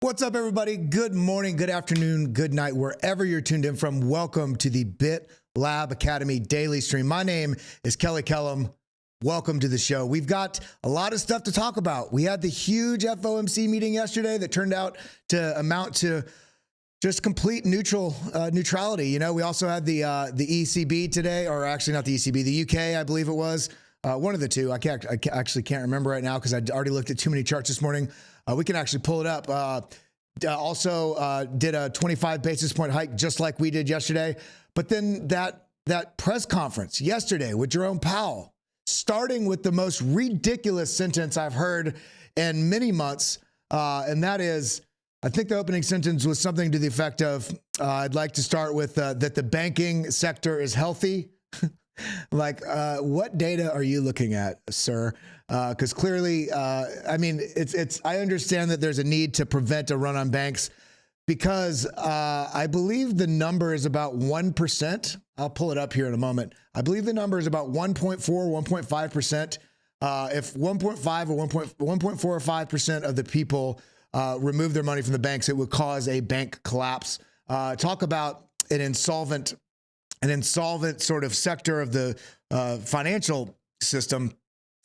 What's up, everybody? Good morning, good afternoon, good night, wherever you're tuned in from. Welcome to the BitLab Academy daily stream. My name is Kellam. Welcome to the show. We've got a lot of stuff to talk about. We had the huge FOMC meeting yesterday that turned out to amount to just complete neutrality. You know, we also had the ECB today, or actually not the ECB, the UK, I believe it was. One of the two. I actually can't remember right now because I already looked at too many charts this morning. We can actually pull it up. Also did a 25 basis point hike just like we did yesterday. But then that press conference yesterday with Jerome Powell, starting with the most ridiculous sentence I've heard in many months, and that is, I think the opening sentence was something to the effect of, I'd like to start with that the banking sector is healthy. Like, what data are you looking at, sir? Because clearly, I mean, I understand that there's a need to prevent a run on banks because I believe the number is about 1%. I'll pull it up here in a moment. I believe the number is about 1.4, 1.5%. If 1.5 or 1.4 or 5% of the people remove their money from the banks, it would cause a bank collapse. Talk about an insolvent sort of sector of the financial system.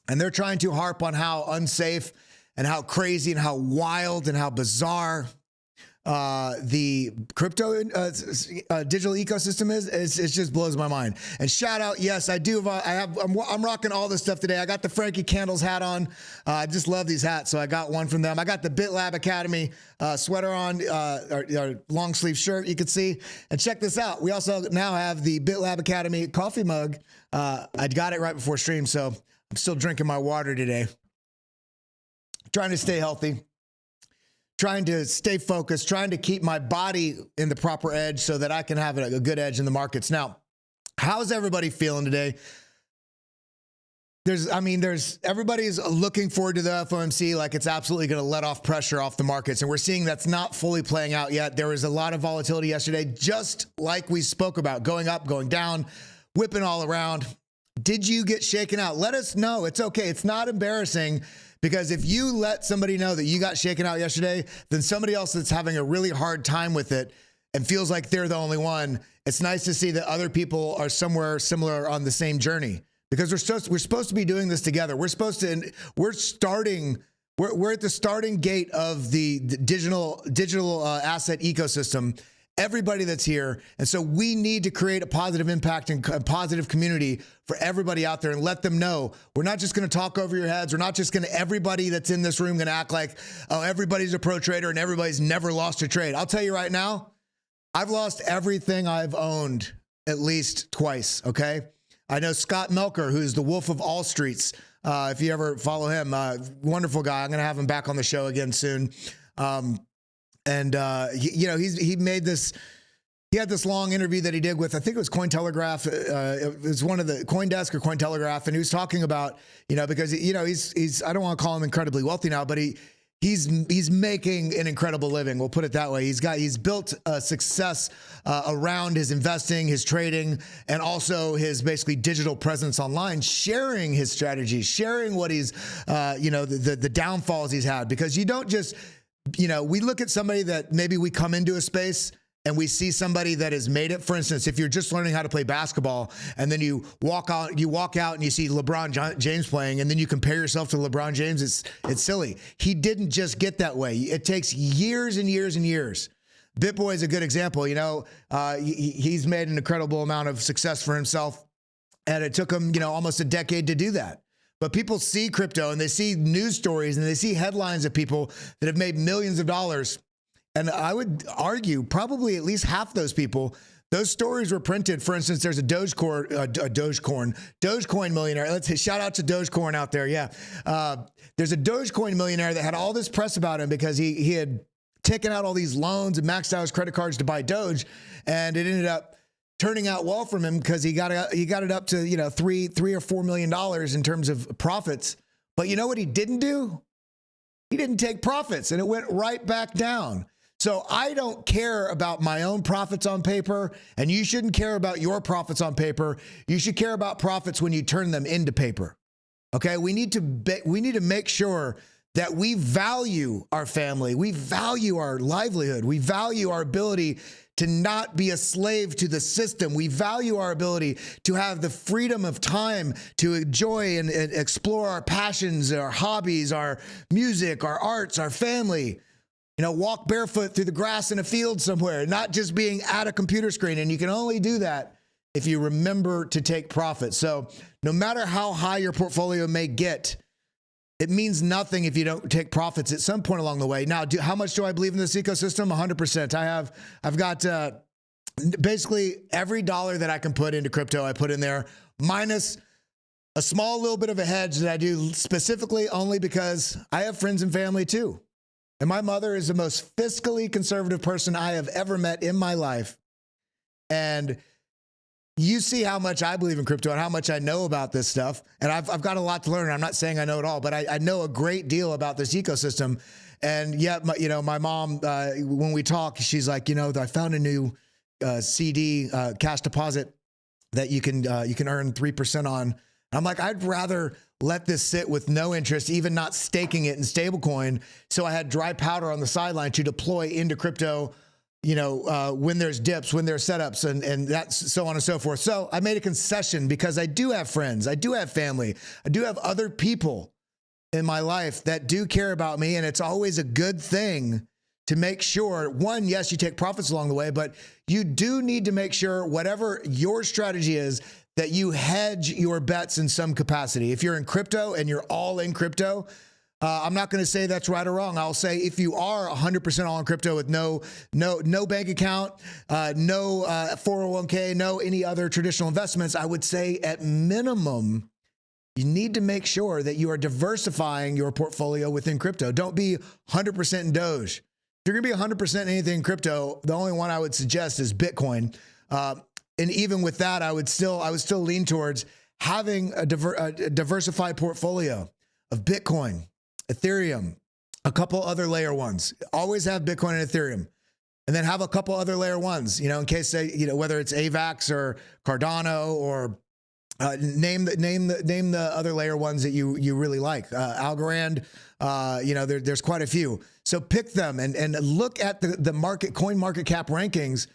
And they're trying to harp on how unsafe and how crazy and how wild and how bizarre the crypto digital ecosystem is. It just blows my mind. And shout out, yes, I do. I'm rocking all this stuff today. I got the Frankie Candles hat on. I just love these hats, so I got one from them. I got the BitLab Academy sweater on, our long sleeve shirt, you can see. And check this out. We also now have the BitLab Academy coffee mug. I got it right before stream, so I'm still drinking my water today. Trying to stay healthy. Trying to stay focused, trying to keep my body in the proper edge so that I can have a good edge in the markets. Now, how's everybody feeling today? Everybody's looking forward to the FOMC like it's absolutely going to let off pressure off the markets. And we're seeing that's not fully playing out yet. There was a lot of volatility yesterday, just like we spoke about, going up, going down, whipping all around. Did you get shaken out? Let us know. It's okay. It's not embarrassing. Because if you let somebody know that you got shaken out yesterday, then somebody else that's having a really hard time with it and feels like they're the only one, it's nice to see that other people are somewhere similar on the same journey. Because we're supposed to be doing this together. We're at the starting gate of the digital asset ecosystem. Everybody that's here. And so we need to create a positive impact and a positive community for everybody out there and let them know we're not just going to talk over your heads. We're not just going to, everybody that's in this room going to act like, oh, everybody's a pro trader and everybody's never lost a trade. I'll tell you right now, I've lost everything I've owned at least twice. Okay. I know Scott Melker, who's the Wolf of All Streets. If you ever follow him, wonderful guy. I'm going to have him back on the show again soon. He made this, he had this long interview that he did with, I think it was Cointelegraph. It was one of the CoinDesk or Cointelegraph. And he was talking about, because, he's, I don't want to call him incredibly wealthy now, but he's making an incredible living. We'll put it that way. He's built a success around his investing, his trading, and also his basically digital presence online, sharing his strategies, sharing what he's, the downfalls he's had, because you don't just, we look at somebody that maybe we come into a space and we see somebody that has made it. For instance, if you're just learning how to play basketball and then you walk out and you see LeBron James playing and then you compare yourself to LeBron James, it's silly. He didn't just get that way. It takes years and years and years. BitBoy is a good example. He's made an incredible amount of success for himself, and it took him, almost a decade to do that. But people see crypto and they see news stories and they see headlines of people that have made millions of dollars. And I would argue probably at least half those people, those stories were printed. For instance, there's a Dogecoin millionaire. Let's say shout out to Dogecoin out there. Yeah. There's a Dogecoin millionaire that had all this press about him because he had taken out all these loans and maxed out his credit cards to buy Doge. And it ended up turning out well from him because he got it up to, $3 or $4 million in terms of profits. But you know what he didn't do? He didn't take profits, and it went right back down. So I don't care about my own profits on paper, and you shouldn't care about your profits on paper. You should care about profits when you turn them into paper. Okay, we need to make sure that we value our family, we value our livelihood, we value our ability to not be a slave to the system. We value our ability to have the freedom of time to enjoy and explore our passions, our hobbies, our music, our arts, our family. You know, walk barefoot through the grass in a field somewhere, not just being at a computer screen. And you can only do that if you remember to take profit. So no matter how high your portfolio may get, it means nothing if you don't take profits at some point along the way. Now, how much do I believe in this ecosystem? 100%. I've got basically every dollar that I can put into crypto, I put in there, minus a small little bit of a hedge that I do specifically only because I have friends and family too. And my mother is the most fiscally conservative person I have ever met in my life. And you see how much I believe in crypto and how much I know about this stuff. And I've got a lot to learn. I'm not saying I know it all, but I know a great deal about this ecosystem. And yet, my mom, when we talk, she's like, I found a new CD, cash deposit that you can earn 3% on. And I'm like, I'd rather let this sit with no interest, even not staking it in stablecoin. So I had dry powder on the sideline to deploy into crypto, when there's dips, when there's setups, and that's so on and so forth. So I made a concession because I do have friends, I do have family, I do have other people in my life that do care about me. And it's always a good thing to make sure, one, yes, you take profits along the way, but you do need to make sure whatever your strategy is, that you hedge your bets in some capacity. If you're in crypto and you're all in crypto, I'm not going to say that's right or wrong. I'll say if you are 100% all in crypto with no bank account, no 401k, no any other traditional investments, I would say at minimum, you need to make sure that you are diversifying your portfolio within crypto. Don't be 100% in Doge. If you're going to be 100% in anything in crypto, the only one I would suggest is Bitcoin. And even with that, I would still lean towards having a diversified portfolio of Bitcoin, Ethereum, a couple other layer ones. Always have Bitcoin and Ethereum, and then have a couple other layer ones, in case they, whether it's AVAX or Cardano or name the other layer ones that you really like. Algorand, there's quite a few. So pick them and look at the coin market cap rankings.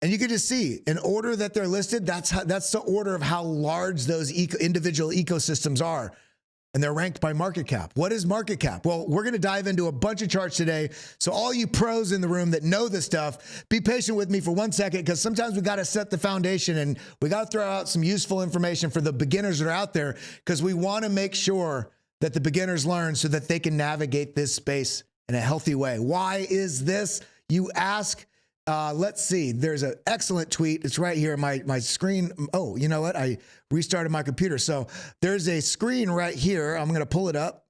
And you can just see in order that they're listed, that's the order of how large those individual ecosystems are. And they're ranked by market cap. What is market cap? Well, we're going to dive into a bunch of charts today. So all you pros in the room that know this stuff, be patient with me for 1 second, because sometimes we got to set the foundation and we got to throw out some useful information for the beginners that are out there, because we want to make sure that the beginners learn so that they can navigate this space in a healthy way. Why is this, you ask? Let's see. There's an excellent tweet. It's right here. My screen. Oh, you know what? I restarted my computer. So there's a screen right here. I'm going to pull it up.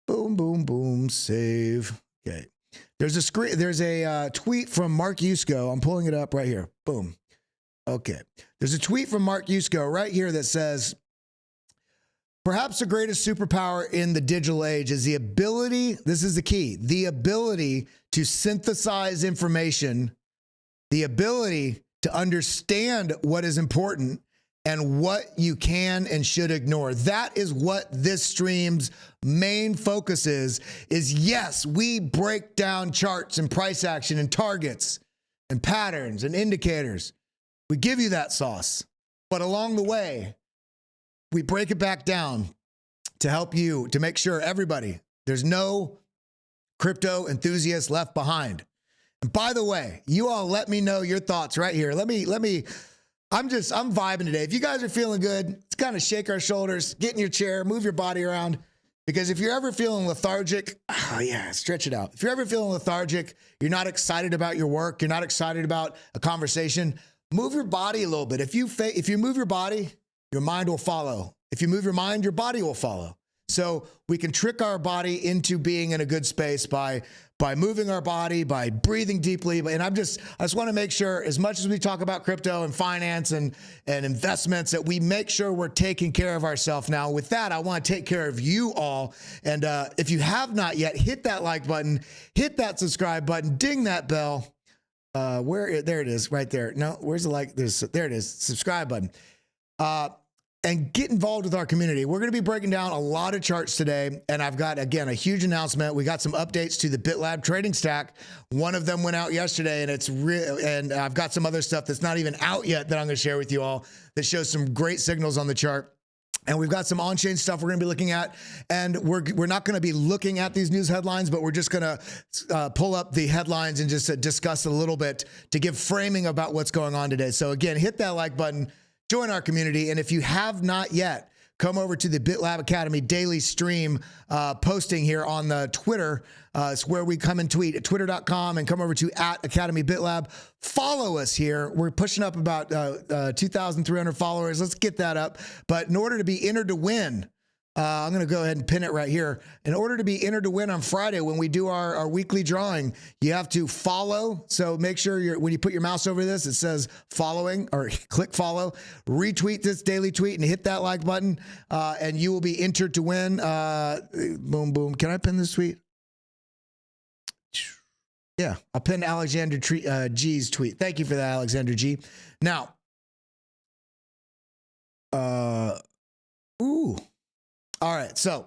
Boom, boom, boom. Save. Okay. There's a screen. There's a tweet from Mark Yusko. I'm pulling it up right here. Boom. Okay. There's a tweet from Mark Yusko right here that says, perhaps the greatest superpower in the digital age is the ability, this is the key, the ability to synthesize information, the ability to understand what is important and what you can and should ignore. That is what this stream's main focus is yes, we break down charts and price action and targets and patterns and indicators. We give you that sauce, but along the way, we break it back down to help you, to make sure everybody, there's no crypto enthusiasts left behind. And by the way, you all let me know your thoughts right here. I'm vibing today. If you guys are feeling good, let's kind of shake our shoulders, get in your chair, move your body around. Because if you're ever feeling lethargic, stretch it out. If you're ever feeling lethargic, you're not excited about your work, you're not excited about a conversation, move your body a little bit. If you move your body, your mind will follow. If you move your mind, your body will follow. So we can trick our body into being in a good space by moving our body, by breathing deeply. And I just want to make sure, as much as we talk about crypto and finance and investments, that we make sure we're taking care of ourselves. Now, with that, I want to take care of you all. And if you have not yet, hit that like button, hit that subscribe button, ding that bell. There it is, right there. No, where's the like? There it is, subscribe button. and get involved with our community. We're going to be breaking down a lot of charts today, and I've got, again, a huge announcement. We got some updates to the BitLab trading stack. One of them went out yesterday, and it's real. And I've got some other stuff that's not even out yet that I'm going to share with you all that shows some great signals on the chart. And we've got some on-chain stuff we're going to be looking at, and we're not going to be looking at these news headlines, but we're just going to pull up the headlines and just discuss a little bit to give framing about what's going on today. So again, hit that like button, join our community, and if you have not yet, come over to the BitLab Academy daily stream posting here on the Twitter. It's where we come and tweet at twitter.com and come over to @AcademyBitLab. Follow us here. We're pushing up about 2,300 followers. Let's get that up. But in order to be entered to win, I'm going to go ahead and pin it right here. In order to be entered to win on Friday when we do our weekly drawing, you have to follow. So make sure when you put your mouse over this, it says following, or click follow. Retweet this daily tweet and hit that like button, and you will be entered to win. Boom, boom. Can I pin this tweet? Yeah, I pinned Alexander G's tweet. Thank you for that, Alexander G. Now, all right, so,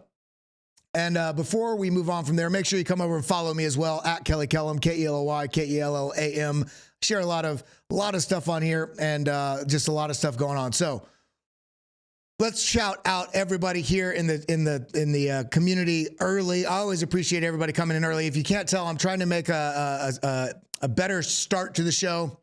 and before we move on from there, make sure you come over and follow me as well at Kelly Kellam, Kelly, Kellam. Share a lot of stuff on here, and just a lot of stuff going on. So let's shout out everybody here in the community early. I always appreciate everybody coming in early. If you can't tell, I'm trying to make a better start to the show.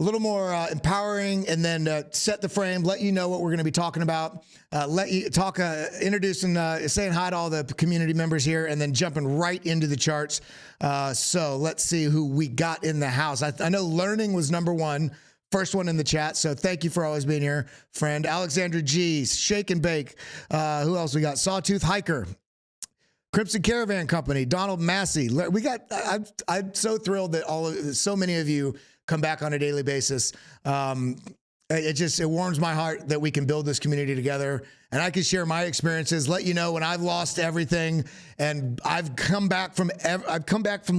A little more empowering, and then set the frame, let you know what we're going to be talking about, let you talk, introducing, saying hi to all the community members here, and then jumping right into the charts. So let's see who we got in the house. I know learning was number one, first one in the chat. So thank you for always being here, friend. Alexander G, Shake and Bake. Who else we got? Sawtooth Hiker. Crimson Caravan Company, Donald Massey. We got. I'm so thrilled that so many of you come back on a daily basis. It warms my heart that we can build this community together, and I can share my experiences, let you know when I've lost everything, and I've come back from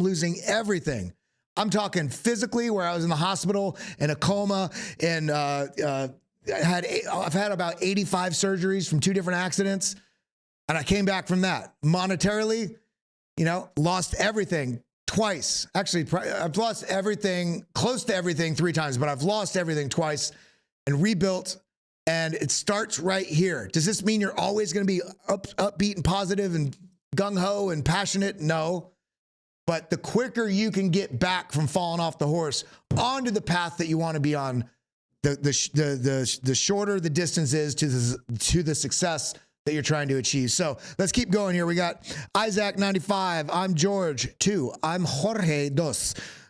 losing everything. I'm talking physically, where I was in the hospital in a coma, and I've had about 85 surgeries from 2 different accidents, and I came back from that. Monetarily, lost everything twice. Actually, I've lost everything, close to everything 3 times, but I've lost everything twice and rebuilt. And it starts right here. Does this mean you're always going to be upbeat and positive and gung-ho and passionate? No. But the quicker you can get back from falling off the horse onto the path that you want to be on, the shorter the distance is to the success that you're trying to achieve. So let's keep going here. We got Isaac 95. I'm George 2. I'm Jorge 2.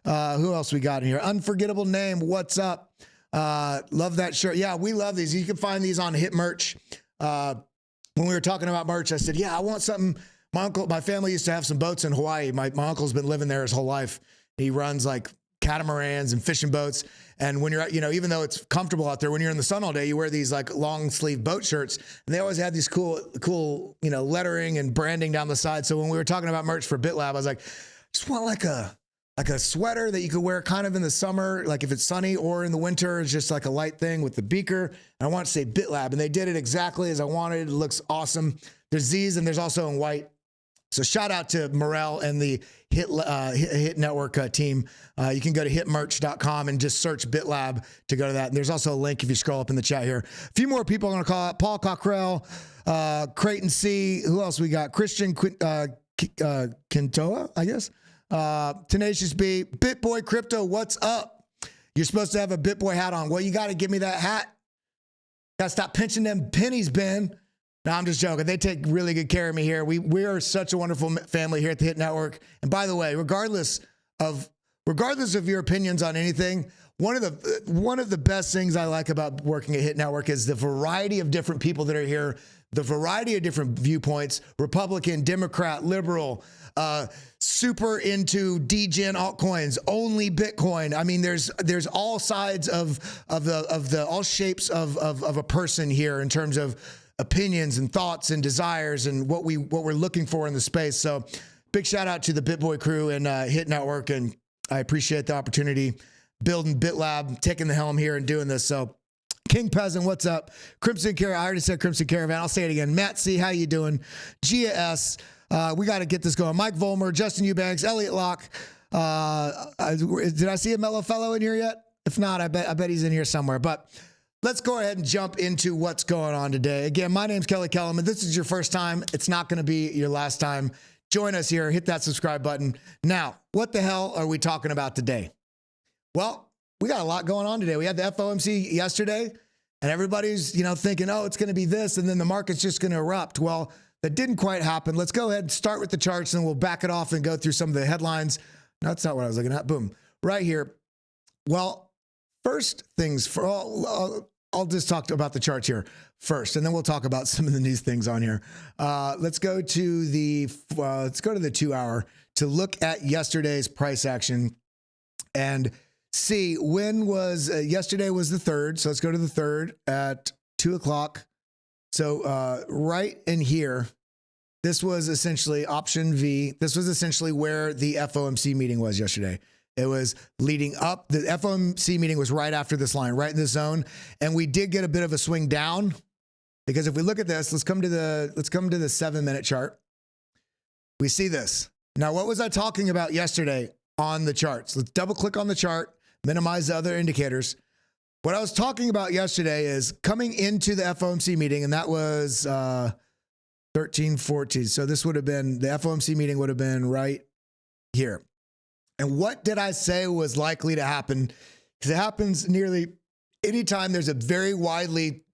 Who else we got in here? Unforgettable name. What's up? Love that shirt. Yeah, we love these. You can find these on Hit Merch. When we were talking about merch, I said, yeah, I want something. My family used to have some boats in Hawaii. My uncle's been living there his whole life. He runs like catamarans and fishing boats. And when you're, even though it's comfortable out there, when you're in the sun all day, you wear these like long sleeve boat shirts, and they always had these cool, lettering and branding down the side. So when we were talking about merch for BitLab, I was like, just want like a sweater that you could wear kind of in the summer, like if it's sunny, or in the winter, it's just like a light thing with the beaker. And I want to say BitLab, and they did it exactly as I wanted. It looks awesome. There's these, and there's also in white. So shout out to Morel and the Hit Network team. You can go to hitmerch.com and just search BitLab to go to that. And there's also a link if you scroll up in the chat here. A few more people I'm going to call out. Paul Cockrell, Creighton C. Who else we got? Christian Quintoa, I guess. Tenacious B. BitBoy Crypto, what's up? You're supposed to have a BitBoy hat on. Well, you got to give me that hat. Got to stop pinching them pennies, Ben. No, I'm just joking. They take really good care of me here. We are such a wonderful family here at the Hit Network. And by the way, regardless of your opinions on anything, one of the best things I like about working at Hit Network is the variety of different people that are here, the variety of different viewpoints: Republican, Democrat, liberal, super into degen altcoins, only Bitcoin. I mean, there's all sides of all shapes of a person here in terms of opinions and thoughts and desires and what we're looking for in the space. So big shout out to the BitBoy crew and Hit Network, and I appreciate the opportunity building BitLab, taking the helm here and doing this. So King Peasant, what's up? Crimson Caravan, I already said Crimson Caravan. I'll say it again. Matt C, how you doing? Gia S, we got to get this going. Mike Vollmer, Justin Eubanks, Elliot Locke. Did I see a mellow fellow in here yet? If not, I bet he's in here somewhere. But let's go ahead and jump into what's going on today. Again, my name's Kelly Kellam, and this is your first time. It's not going to be your last time. Join us here. Hit that subscribe button. Now, what the hell are we talking about today? Well, we got a lot going on today. We had the FOMC yesterday, and everybody's, thinking, oh, it's going to be this, and then the market's just going to erupt. Well, that didn't quite happen. Let's go ahead and start with the charts, and we'll back it off and go through some of the headlines. No, that's not what I was looking at. Boom. Right here. Well, first things for all, I'll just talk about the charts here first, and then we'll talk about some of the new things on here. Let's go to the 2 hour to look at yesterday's price action and see when was yesterday was the 3rd. So let's go to the 3rd at 2 o'clock. So right in here, this was essentially option V. This was essentially where the FOMC meeting was yesterday. It was leading up. The FOMC meeting was right after this line, right in this zone. And we did get a bit of a swing down, because if we look at this, let's come to the 7-minute chart. We see this. Now, what was I talking about yesterday on the charts? Let's double click on the chart, minimize the other indicators. What I was talking about yesterday is coming into the FOMC meeting, and that was 13-14. So this would have been, the FOMC meeting would have been right here. And what did I say was likely to happen? Because it happens nearly anytime there's a very widely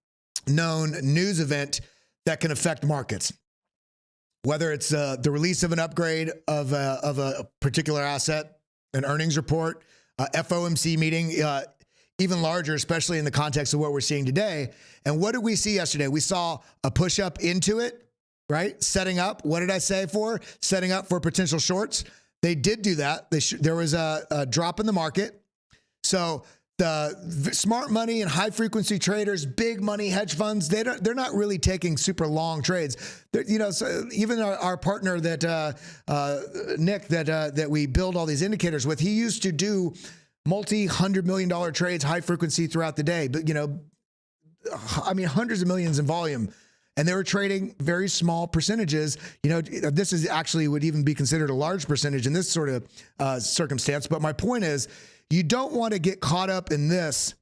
known news event that can affect markets. Whether it's the release of an upgrade of a particular asset, an earnings report, FOMC meeting, even larger, especially in the context of what we're seeing today. And what did we see yesterday? We saw a push up into it, right? Setting up. What did I say for? Setting up for potential shorts. They did do that. There was a drop in the market. So the smart money and high frequency traders, big money hedge funds, they're not really taking super long trades. So even our partner that Nick that we build all these indicators with, he used to do multi-$100 million trades, high frequency throughout the day. But hundreds of millions in volume. And they were trading very small percentages. This is actually would even be considered a large percentage in this sort of circumstance. But my point is, you don't want to get caught up in this,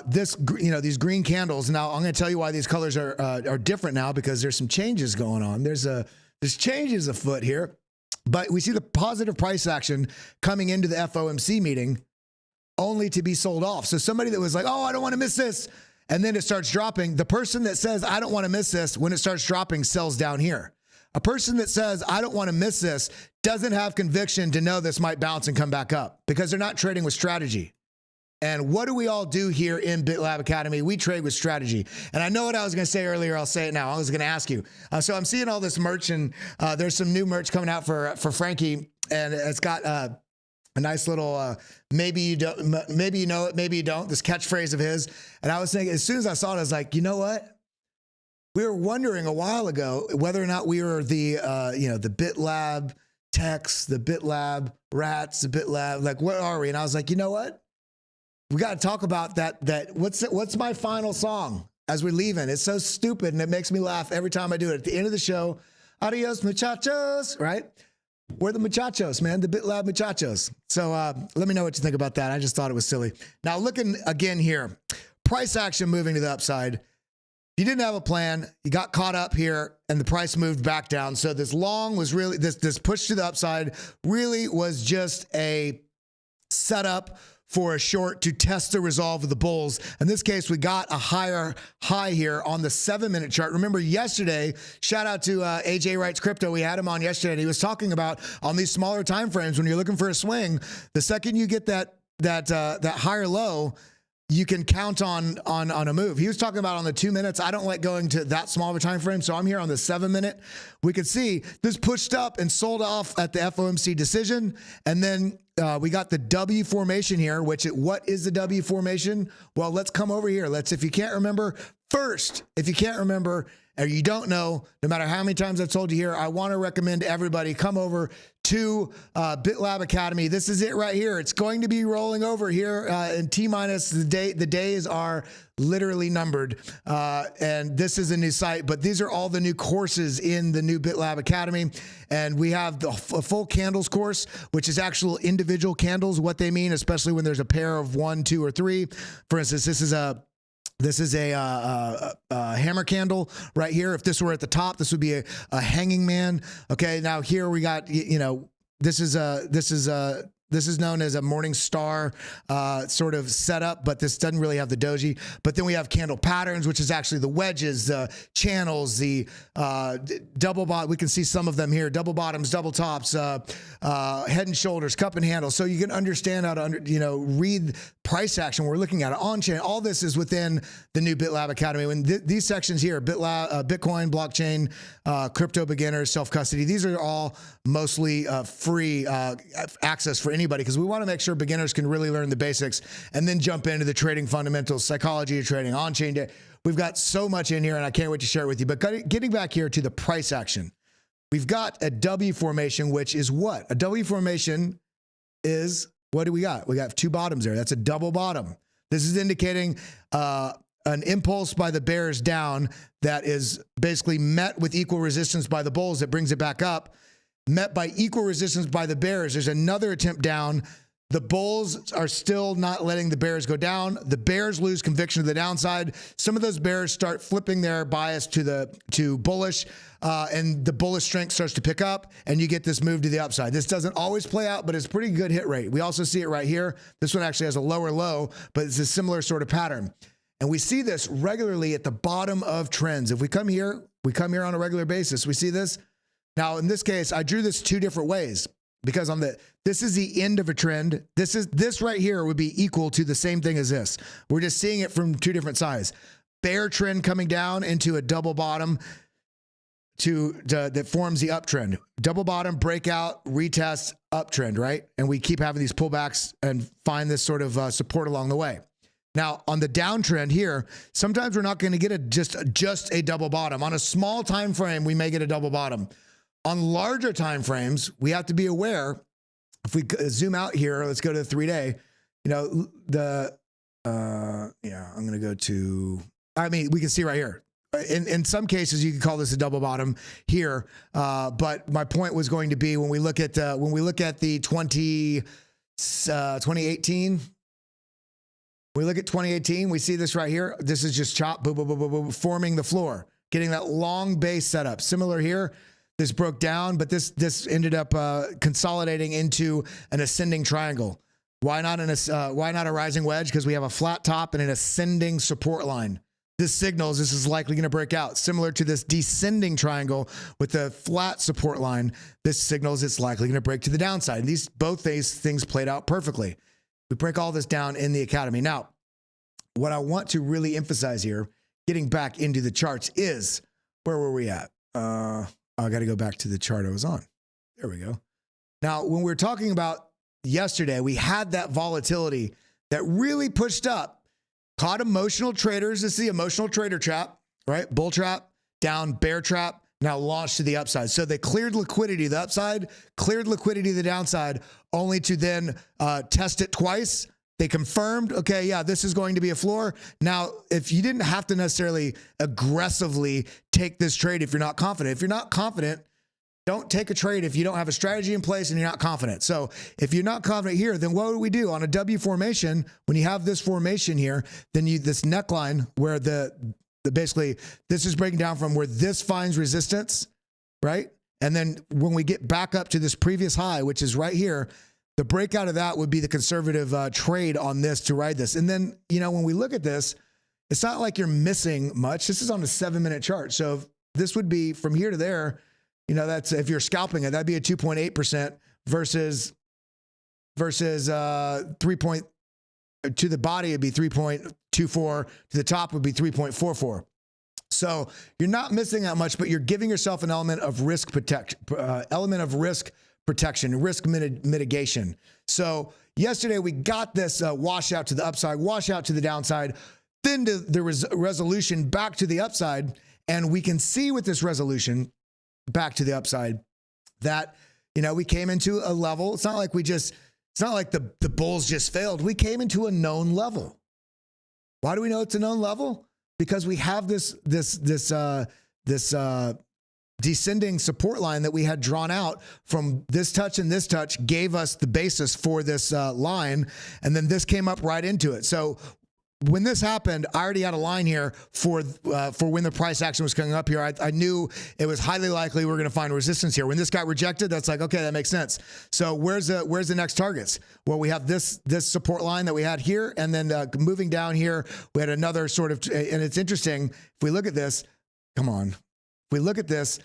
these green candles. Now, I'm going to tell you why these colors are different now, because there's some changes going on. There's changes afoot here. But we see the positive price action coming into the FOMC meeting only to be sold off. So somebody that was like, oh, I don't want to miss this, and then it starts dropping. The person that says, I don't want to miss this, when it starts dropping, sells down here. A person that says, I don't want to miss this, doesn't have conviction to know this might bounce and come back up, because they're not trading with strategy. And what do we all do here in BitLab Academy? We trade with strategy. And I know what I was going to say earlier. I'll say it now. I was going to ask you. So I'm seeing all this merch, and there's some new merch coming out for Frankie, and it's got a nice little, maybe you know it, maybe you don't, this catchphrase of his. And I was thinking, as soon as I saw it, I was like, you know what? We were wondering a while ago whether or not we were the BitLab techs, the BitLab rats, the BitLab, like, what are we? And I was like, you know what? We got to talk about that. What's my final song as we're leaving? It's so stupid, and it makes me laugh every time I do it. At the end of the show, adios, muchachos, right? We're the muchachos, man, the BitLab muchachos. So let me know what you think about that. I just thought it was silly. Now, looking again here, price action moving to the upside. You didn't have a plan. You got caught up here, and the price moved back down. So this long was really, this push to the upside really was just a setup for a short to test the resolve of the bulls. In this case, we got a higher high here on the 7-minute chart. Remember yesterday, shout out to AJ Wrights Crypto. We had him on yesterday, and he was talking about on these smaller time frames, when you're looking for a swing, the second you get that higher low, you can count on a move. He was talking about on the 2 minutes. I don't like going to that small of a time frame, so I'm here on the 7-minute. We could see this pushed up and sold off at the FOMC decision, and then we got the W formation here. What is the W formation? Well, let's come over here. If you can't remember, or you don't know, no matter how many times I've told you here, I want to recommend everybody come over to BitLab Academy. This is it right here. It's going to be rolling over here in T-minus the day. The days are literally numbered. And this is a new site, but these are all the new courses in the new BitLab Academy. And we have the full candles course, which is actual individual candles, what they mean, especially when there's a pair of 1, 2, or 3. For instance, this is a hammer candle right here. If this were at the top, this would be a hanging man. Okay, now here we got, you know, this is known as a morning star sort of setup, but this doesn't really have the doji. But then we have candle patterns, which is actually the wedges, the channels, the double bottom. We can see some of them here: double bottoms, double tops, head and shoulders, cup and handle. So you can understand how to read price action. We're looking at it on chain. All this is within the new BitLab Academy. When these sections here, Bitcoin, blockchain, crypto beginners, self custody. These are all mostly free access for anybody, because we want to make sure beginners can really learn the basics and then jump into the trading fundamentals, psychology of trading, on-chain day. We've got so much in here, and I can't wait to share it with you. But getting back here to the price action, we've got a W formation, which is what? A W formation is, what do we got? We got 2 bottoms there. That's a double bottom. This is indicating an impulse by the bears down that is basically met with equal resistance by the bulls that brings it back up. Met by equal resistance by the bears. There's another attempt down. The bulls are still not letting the bears go down. The bears lose conviction to the downside. Some of those bears start flipping their bias to bullish, and the bullish strength starts to pick up, and you get this move to the upside. This doesn't always play out, but it's pretty good hit rate. We also see it right here. This one actually has a lower low, but it's a similar sort of pattern. And we see this regularly at the bottom of trends. If we come here on a regular basis, we see this. Now, in this case, I drew this 2 different ways, because this is the end of a trend. This right here would be equal to the same thing as this. We're just seeing it from 2 different sides. Bear trend coming down into a double bottom that forms the uptrend. Double bottom, breakout, retest, uptrend, right? And we keep having these pullbacks and find this sort of support along the way. Now, on the downtrend here, sometimes we're not going to get just a double bottom. On a small time frame, we may get a double bottom. On larger time frames, we have to be aware. If we zoom out here, let's go to the 3-day. I'm going to go to. We can see right here. In some cases, you can call this a double bottom here. But my point was going to be, when we look at the 2018. We look at 2018, we see this right here. This is just chop, boom, boom, boom, boom, boom, forming the floor, getting that long base setup. Similar here, this broke down, but this ended up consolidating into an ascending triangle. Why not a rising wedge? Because we have a flat top and an ascending support line. This signals this is likely going to break out. Similar to this descending triangle with the flat support line, this signals it's likely going to break to the downside. And both these things played out perfectly. We break all this down in the Academy. Now, what I want to really emphasize here, getting back into the charts, is where were we at? I got to go back to the chart I was on. There we go. Now, when we were talking about yesterday, we had that volatility that really pushed up, caught emotional traders. This is the emotional trader trap, right? Bull trap, down, bear trap, now launched to the upside. So they cleared liquidity to the upside, cleared liquidity to the downside, only to then test it twice. They confirmed, okay, yeah, this is going to be a floor. Now, if you didn't have to necessarily aggressively take this trade if you're not confident. If you're not confident, don't take a trade if you don't have a strategy in place and you're not confident. So if you're not confident here, then what do we do? On a W formation, when you have this formation here, then this neckline where basically this is breaking down from where this finds resistance, right? And then when we get back up to this previous high, which is right here, the breakout of that would be the conservative trade on this to ride this. And then, when we look at this, it's not like you're missing much. This is on a 7-minute chart. So this would be from here to there, that's, if you're scalping it, that'd be a 2.8% versus 3 point to the body, it'd be 3.24, to the top would be 3.44. So you're not missing that much, but you're giving yourself an element of risk protection, risk mitigation. So yesterday we got this washout to the upside, washout to the downside, then the resolution back to the upside. And we can see with this resolution, back to the upside, that, we came into a level. It's not like it's not like the bulls just failed. We came into a known level. Why do we know it's a known level? Because we have this descending support line that we had drawn out from this touch and this touch gave us the basis for this line. And then this came up right into it. So when this happened, I already had a line here for when the price action was coming up here. I knew it was highly likely we're going to find resistance here. When this got rejected, that's like, okay, that makes sense. So where's the next targets? Well, we have this support line that we had here, and then moving down here, we had another sort of, and it's interesting, if we look at this, come on, if we look at this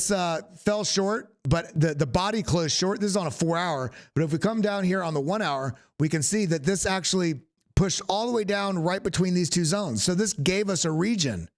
fell short, but the body closed short. This is on a 4 hour, but if we come down here on the 1 hour, we can see that this actually pushed all the way down right between these two zones. So this gave us a region.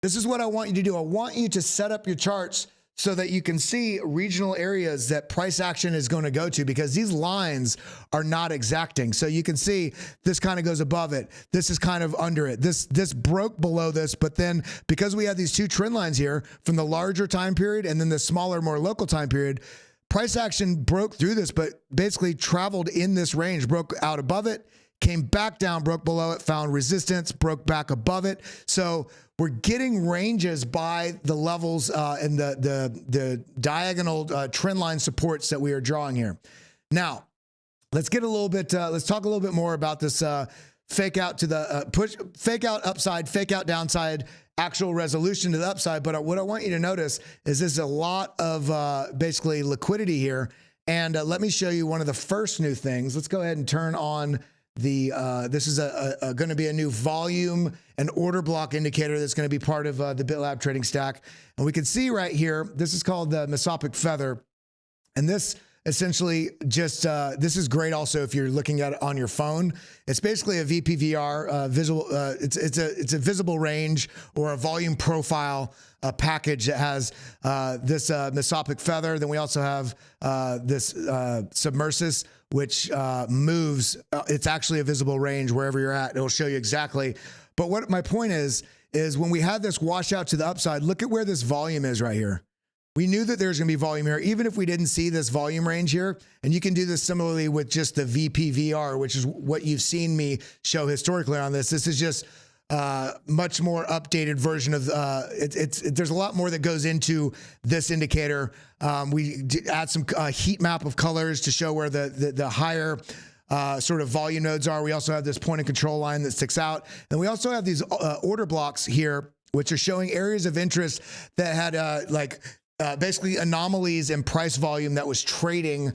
This is what I want you to do. I want you to set up your charts so that you can see regional areas that price action is going to go to, because these lines are not exacting. So you can see this kind of goes above it. This is kind of under it. This broke below this, but then because we have these two trend lines here from the larger time period and then the smaller, more local time period, price action broke through this, but basically traveled in this range, broke out above it, came back down, broke below it, found resistance, broke back above it. So we're getting ranges by the levels and the diagonal trend line supports that we are drawing here. Now, let's get a little bit, let's talk a little bit more about this fake out to the fake out upside, fake out downside, actual resolution to the upside. But what I want you to notice is there's a lot of basically liquidity here. And let me show you one of the first new things. Let's go ahead and turn on this is going to be a new volume and order block indicator that's going to be part of the BitLab trading stack. And we can see right here, this is called the mesopic feather. And this essentially just, this is great also if you're looking at it on your phone. It's basically a VPVR, visual, it's a visible range or a volume profile package that has this mesopic feather. Then we also have this submersis, which moves. It's actually a visible range wherever you're at. It'll show you exactly. But what my point is when we had this washout to the upside, look at where this volume is right here. We knew that there's going to be volume here, even if we didn't see this volume range here. And you can do this similarly with just the VPVR, which is what you've seen me show historically on this. This is just much more updated version of there's a lot more that goes into this indicator. We add some heat map of colors to show where the higher sort of volume nodes are. We also have this point and control line that sticks out. And we also have these order blocks here, which are showing areas of interest that had basically anomalies in price volume that was trading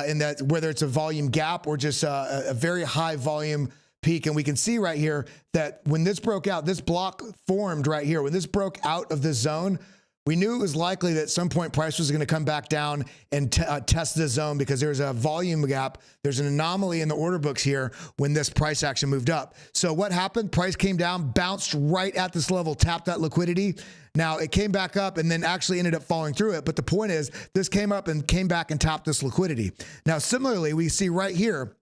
in that, whether it's a volume gap or just a very high volume peak. And we can see right here that when this broke out, this block formed right here. When this broke out of this zone, we knew it was likely that at some point price was going to come back down and test this zone because there's a volume gap. There's an anomaly in the order books here when this price action moved up. So what happened? Price came down, bounced right at this level, tapped that liquidity. Now it came back up and then actually ended up falling through it. But the point is this came up and came back and tapped this liquidity. Now, similarly, we see right here,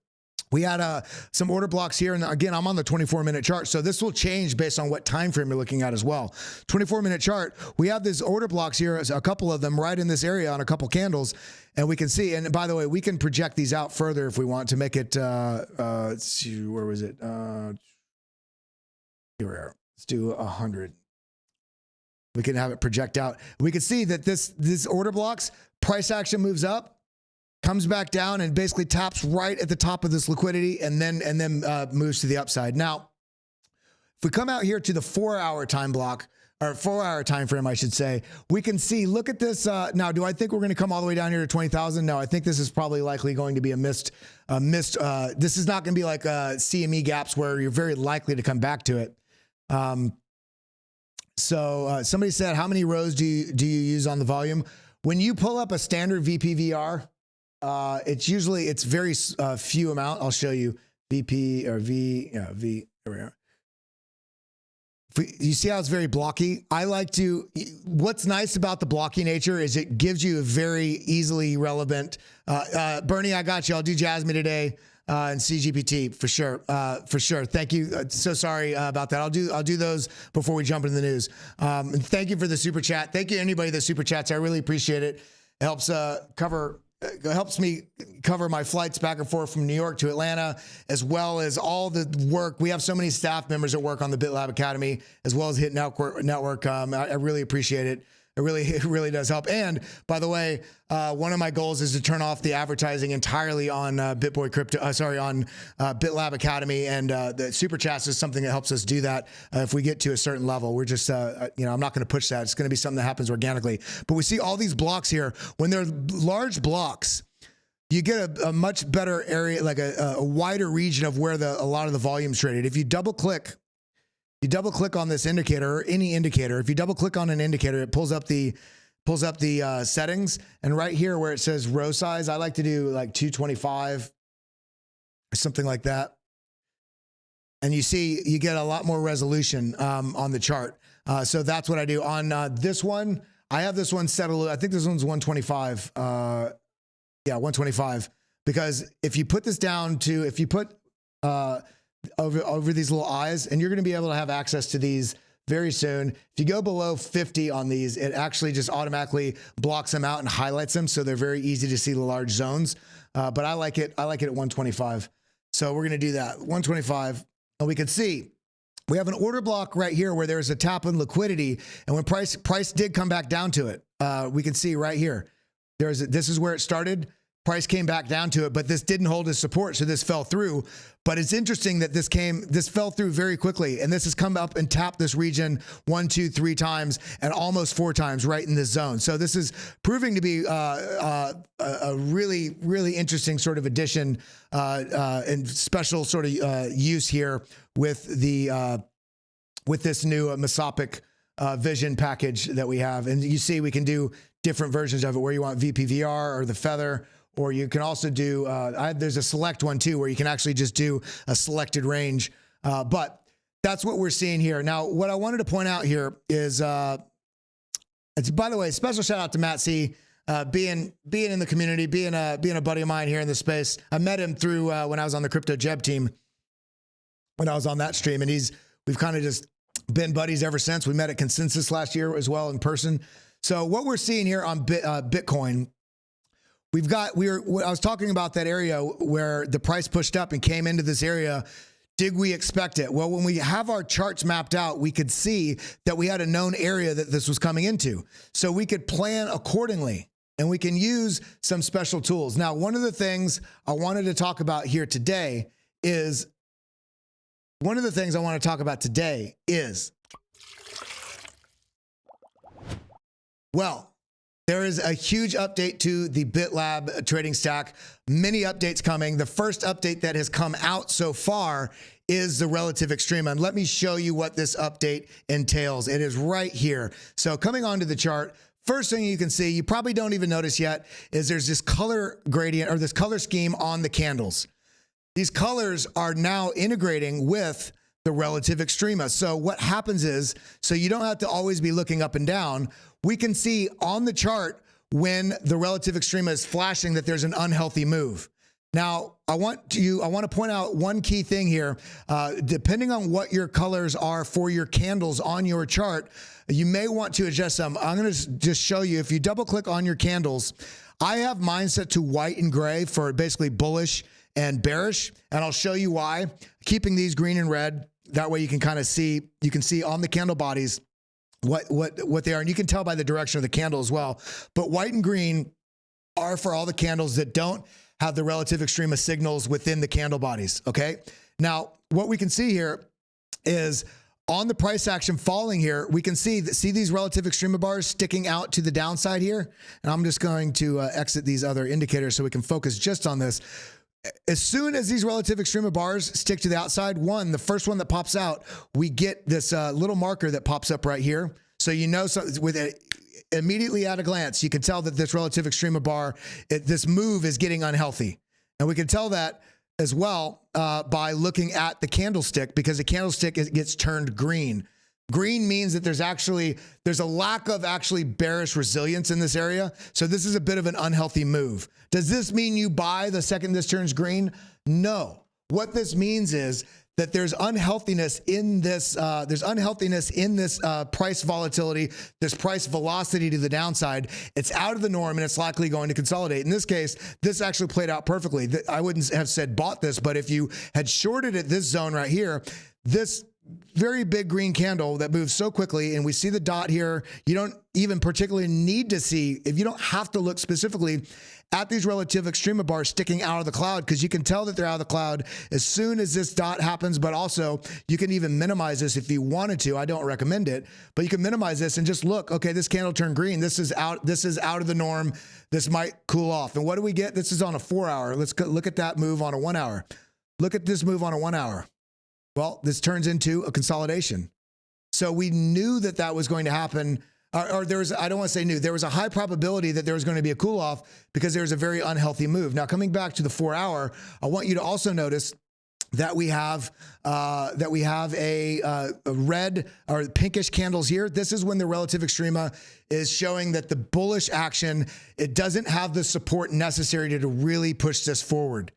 we had some order blocks here, and again, I'm on the 24-minute chart, so this will change based on what time frame you're looking at as well. 24-minute chart, we have these order blocks here, a couple of them right in this area on a couple candles, and we can see, and by the way, we can project these out further if we want to make it, let's see, where was it? Here we are. Let's do 100. We can have it project out. We can see that this order blocks, price action moves up, comes back down and basically taps right at the top of this liquidity and then moves to the upside. Now, if we come out here to the 4-hour time block, or 4-hour time frame, I should say, we can see, look at this. Now, do I think we're going to come all the way down here to 20,000? No, I think this is probably likely going to be a missed, this is not going to be like CME gaps where you're very likely to come back to it. So somebody said, how many rows do you use on the volume? When you pull up a standard VPVR, it's very few amount. I'll show you VP or V, yeah, V, here we are. You see how it's very blocky? What's nice about the blocky nature is it gives you a very easily relevant, Bernie, I got you. I'll do Jasmine today. and CGPT for sure. For sure. Thank you. So sorry about that. I'll do those before we jump into the news. And thank you for the super chat. Thank you to anybody that super chats. I really appreciate it. It helps helps me cover my flights back and forth from New York to Atlanta, as well as all the work. We have so many staff members that work on the BitLab Academy, as well as Hit Network. I really appreciate it. It really does help. And by the way, one of my goals is to turn off the advertising entirely on BitLab Academy, and the super chats is something that helps us do that. If we get to a certain level, we're just, I'm not going to push that. It's going to be something that happens organically. But we see all these blocks here. When they're large blocks, you get a much better area, like a wider region of where a lot of the volume's traded. If you double click on this indicator, or any indicator, if you double click on an indicator, it pulls up the settings. And right here where it says row size, I like to do like 225 or something like that. And you see, you get a lot more resolution on the chart. So that's what I do. On this one, I have this one set I think this one's 125. Yeah, 125. Because if you put this down to, if you put over these little eyes, and you're going to be able to have access to these very soon. If you go below 50 on these, it actually just automatically blocks them out and highlights them, so they're very easy to see the large zones. But I like it at 125. So we're going to do that, 125. And we can see we have an order block right here where there's a tap in liquidity, and when price did come back down to it, we can see right here. This is where it started. Price came back down to it, but this didn't hold as support, so this fell through. But it's interesting that this fell through very quickly, and this has come up and tapped this region 1, 2, 3 times, and almost 4 times right in this zone. So this is proving to be a really, really interesting sort of addition and special sort of use here with this new Mesopic vision package that we have. And you see we can do different versions of it where you want VPVR or the feather. Or you can also do, there's a select one too, where you can actually just do a selected range. But that's what we're seeing here. Now, what I wanted to point out here is, it's, by the way, special shout out to Matt C. Being in the community, being a buddy of mine here in the space. I met him through when I was on the Crypto Jeb team, when I was on that stream, and we've kind of just been buddies ever since. We met at Consensus last year as well in person. So what we're seeing here on Bitcoin, I was talking about that area where the price pushed up and came into this area. Did we expect it? Well, when we have our charts mapped out, we could see that we had a known area that this was coming into. So we could plan accordingly, and we can use some special tools. Now, one of the things I wanted to talk about here today is, well, there is a huge update to the BitLab trading stack. Many updates coming. The first update that has come out so far is the relative extrema. And let me show you what this update entails. It is right here. So coming onto the chart, first thing you can see, you probably don't even notice yet, is there's this color gradient or this color scheme on the candles. These colors are now integrating with the relative extrema. So what happens is, so you don't have to always be looking up and down. We can see on the chart when the relative extrema is flashing that there's an unhealthy move. Now, I want to point out one key thing here. Depending on what your colors are for your candles on your chart, you may want to adjust them. I'm going to just show you. If you double click on your candles, I have mine set to white and gray for basically bullish and bearish, and I'll show you why. Keeping these green and red, that way you can kind of see, you can see on the candle bodies what they are, and you can tell by the direction of the candle as well. But white and green are for all the candles that don't have the relative extrema signals within the candle bodies, okay? Now, what we can see here is on the price action falling here, we can see these relative extrema bars sticking out to the downside here. And I'm just going to exit these other indicators so we can focus just on this. As soon as these relative extrema bars stick to the outside, the first one that pops out, we get this little marker that pops up right here. So you know, with it immediately at a glance, you can tell that this relative extrema bar, this move is getting unhealthy. And we can tell that as well by looking at the candlestick, because the candlestick gets turned green. Green means that there's a lack of actually bearish resilience in this area. So this is a bit of an unhealthy move. Does this mean you buy the second this turns green? No. What this means is that there's unhealthiness in this. Price volatility, this price velocity to the downside. It's out of the norm and it's likely going to consolidate. In this case, this actually played out perfectly. I wouldn't have said bought this, but if you had shorted at this zone right here, this very big green candle that moves so quickly, and we see the dot here. You don't even particularly need to see, if you don't have to look specifically at these relative extrema bars sticking out of the cloud, because you can tell that they're out of the cloud as soon as this dot happens. But also you can even minimize this if you wanted to. I don't recommend it, but you can minimize this and just look, okay, this candle turned green. This is out of the norm. This might cool off. And what do we get? This is on a 4 hour. Let's look at that move on a 1 hour. Look at this move on a 1 hour. Well, this turns into a consolidation. So we knew that that was going to happen, or there was, I don't want to say new, there was a high probability that there was going to be a cool off because there was a very unhealthy move. Now, coming back to the 4 hour, I want you to also notice that we have a red or pinkish candles here. This is when the relative extrema is showing that the bullish action, it doesn't have the support necessary to really push this forward.